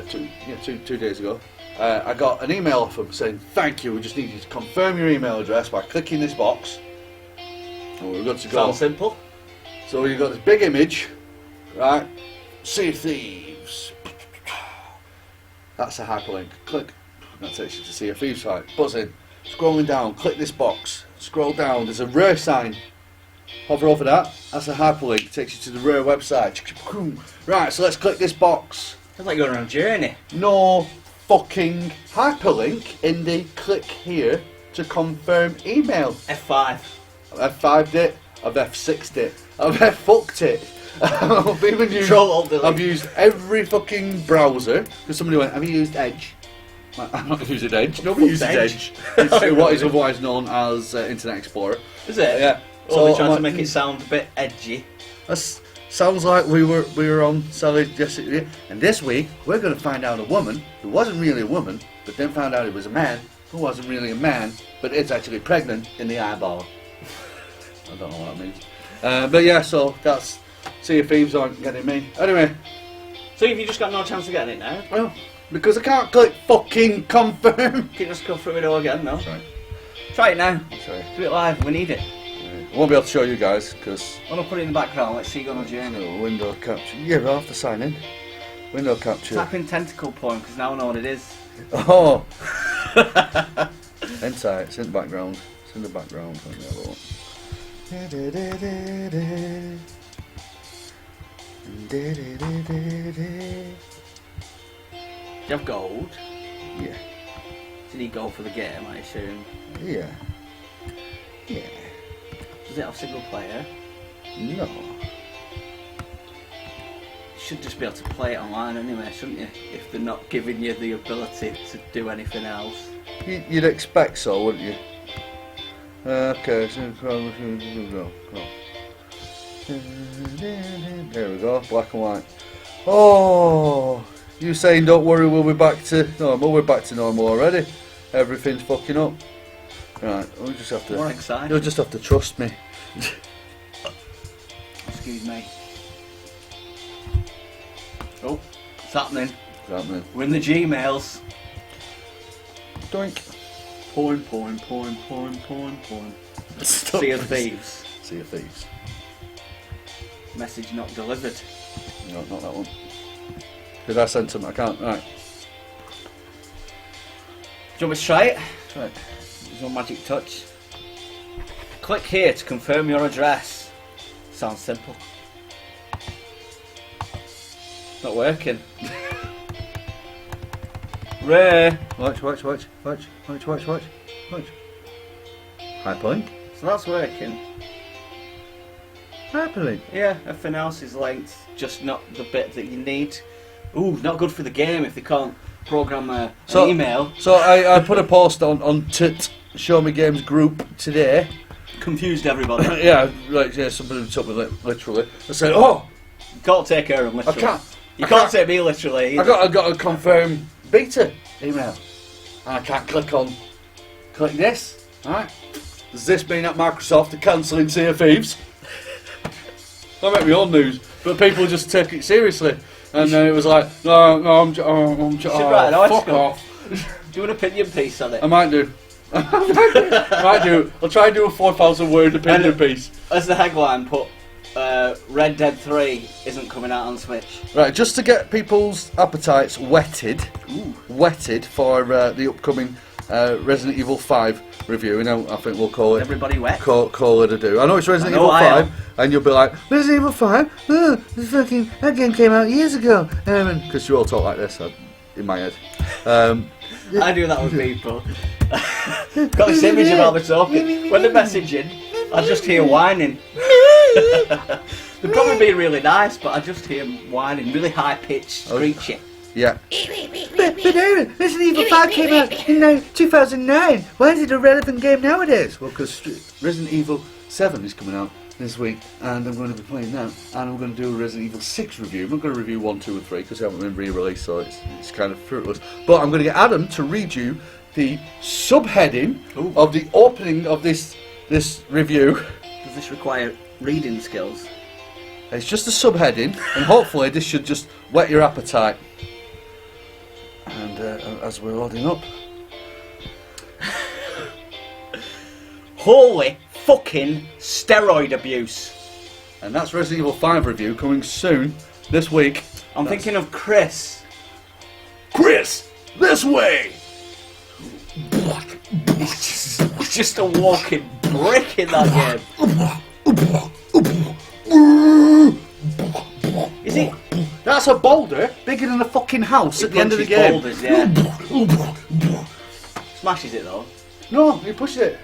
2 days ago, I got an email off them saying, thank you, we just need you to confirm your email address by clicking this box. And we're good to go. Sounds simple. So you've got this big image, right? Sea of Thieves. That's a hyperlink. Click. That takes you to Sea of Thieves site. Buzz in. Scrolling down, click this box. Scroll down, there's a Rare sign. Hover over that. That's a hyperlink. Takes you to the Rare website. Right, so let's click this box. It's like going on a journey. No fucking hyperlink in the click here to confirm email. F5. I've F5'd it. I've F6'd it. I've F-fucked it. I've even used, I've used every fucking browser. Because somebody went, have you used Edge? I'm not using Edge. Nobody uses Edge. It's what is otherwise known as Internet Explorer. Is it? Yeah. So they're trying to make it sound a bit edgy. Sounds like we were on Sally yesterday. And this week we're going to find out a woman who wasn't really a woman, but then found out it was a man who wasn't really a man, but is actually pregnant in the eyeball. I don't know what that means. But yeah, so that's Sea of Thieves aren't getting me. Anyway. So have you just got no chance of getting it now? Well, because I can't click fucking confirm. Can you just go through it all again, no? Sorry. Try it now. Sorry. Do it live, we need it. I won't be able to show you guys because I'm gonna put it in the background, let's see you go on a journey. window capture. Yeah, but I'll have to sign in. Window capture. Type in tentacle porn because now I know what it is. Oh! Inside, it's in the background. It's in the background. Let me have a look. Do you have gold? Yeah. Do you need gold for the game, I assume? Yeah. Yeah. Does it have single player? No. You should just be able to play it online anyway, shouldn't you? If they're not giving you the ability to do anything else. You'd expect so, wouldn't you? Okay, so go. There we go, black and white. Oh, you saying don't worry, we'll be back to normal. We're back to normal already. Everything's fucking up. Right, we'll just have to. More exciting. You'll just have to trust me. Excuse me. Oh, it's happening. What's happening? We're in the Gmails. Doink. Porn. Sea of Thieves. Sea of Thieves. Message not delivered. No, not that one. Did I send some? I can't. Right. Do you want me to try it? Try it. There's no magic touch. Click here to confirm your address. Sounds simple. Not working. Rare. Watch. Hyperlink. So that's working. Hyperlink. Yeah, everything else is linked, just not the bit that you need. Ooh, not good for the game if they can't program an email. So I put a post on Show Me Games group today. Confused everybody. Yeah, somebody took me literally. I said, oh! You can't take her literally. You I can't can't. take me literally. I got to confirm beta email. And I can't click this. Alright. Does this mean that Microsoft are cancelling Sea of Thieves? I make my own news, but people just take it seriously. And then it was like, no, I'm should write an fuck article. off. Do an opinion piece on it. I might do. I'll try and do a 4,000 word opinion piece. As the headline, put Red Dead 3 isn't coming out on Switch. Right, just to get people's appetites whetted for the upcoming Resident Evil 5 review. You know, I think we'll call it. Everybody wet. Call it a do. I know it's Resident Evil 5, and you'll be like, Resident Evil 5? Oh, that game came out years ago. Because you all talk like this in my head. I do that with people. Got this image of Albert talking. When they're messaging, I just hear whining. They're probably being really nice, but I just hear them whining, really high pitched, screechy. Yeah. But Resident Evil 5 came out in 2009. Why is it a relevant game nowadays? Well, because Resident Evil 7 is coming out this week, and I'm going to be playing that, and I'm going to do a Resident Evil 6 review. I'm not going to review 1, 2 and 3 because they haven't been re-released, so it's kind of fruitless. But I'm going to get Adam to read you the subheading of the opening of this review. Does this require reading skills? It's just a subheading, and hopefully this should just whet your appetite. And as we're loading up, holy fucking steroid abuse. and that's Resident Evil 5 review coming soon this week. I'm thinking of Chris. Chris, this way. He's just a walking brick in that game. Is he? That's a boulder bigger than a fucking house at the end of the game. Boulders, yeah. Smashes it though. No, he pushed it.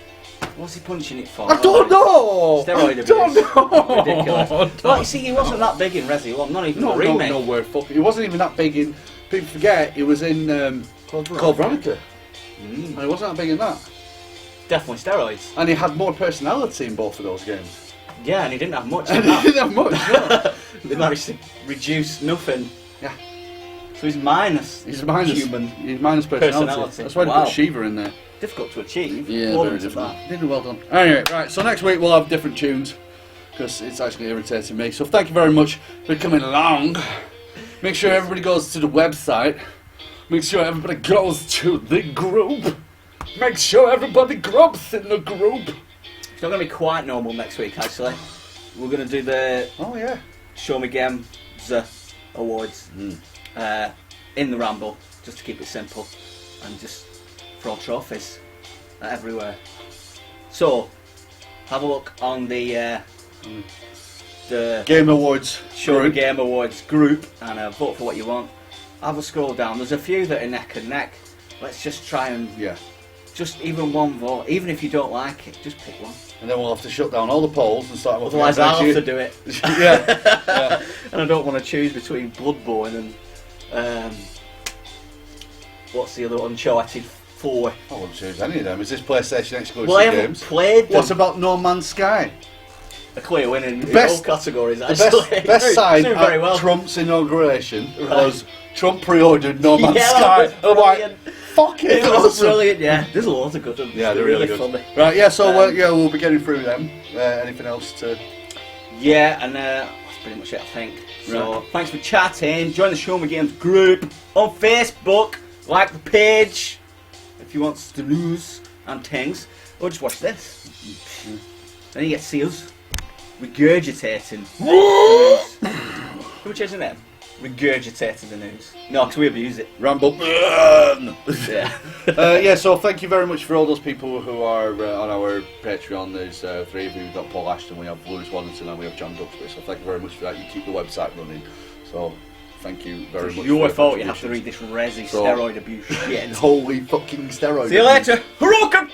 What's he punching it for? I don't know. Steroid I abuse. don't know. Ridiculous. Well, you see, he wasn't that big in Resi 1, not even the remake. No, word fuck. He wasn't even that big in. People forget he was in Code Veronica. And he wasn't that big in that. Definitely steroids. And he had more personality in both of those games. Yeah, and he didn't have much And in he that. didn't have much. No. They managed to reduce nothing. Yeah. So he's minus. He's minus human. He's minus personality. That's why they put Shiva in there. Difficult to achieve. Yeah, More very than difficult. that. Did well done. Anyway, right. So next week we'll have different tunes because it's actually irritating me. So thank you very much for coming along. Make sure everybody goes to the website. Make sure everybody goes to the group. Make sure everybody grubs in the group. It's not going to be quite normal next week, actually. We're going to do the Oh yeah. Show Me Games Awards in the Ramble, just to keep it simple and just throw trophies everywhere. So, have a look on the Game Awards. Show Me Game Awards group and vote for what you want. Have a scroll down. There's a few that are neck and neck. Let's just try and just even one vote. Even if you don't like it, just pick one. And then we'll have to shut down all the polls and start. Otherwise, I'll have to do it. Yeah. And I don't want to choose between Bloodborne and what's the other one? Uncharted 4. I wouldn't choose any of them. Is this PlayStation exclusive Well, I haven't games? played them. What about No Man's Sky? A clear win in best- all categories, The actually. best side Doing at very well. Trump's inauguration was Trump pre-ordered No Man's Yeah, Sky. that was I'm like, brilliant. fuck it. It was awesome. brilliant, yeah. There's a lot of good ones. Yeah, they're really good. funny. Right, yeah, so we'll be getting through them. Anything else to... Yeah, and that's pretty much it, I think. So, Right. thanks for chatting. Join the Show Me Games group on Facebook. Like the page if you want the news and things. Or just watch this. Then you get to see us regurgitating news. Can we change the name? Regurgitating the news. No, because we abuse it. Ramble. Yeah. Yeah, so thank you very much for all those people who are on our Patreon. There's 3 of you. We've got Paul Ashton, we have Lewis Waddington, and we have John Duxbury. So thank you very much for that. You keep the website running. So thank you very It's much. your for fault you have to read this Resi So- steroid abuse shit. Holy fucking steroids. See you later. Haruka!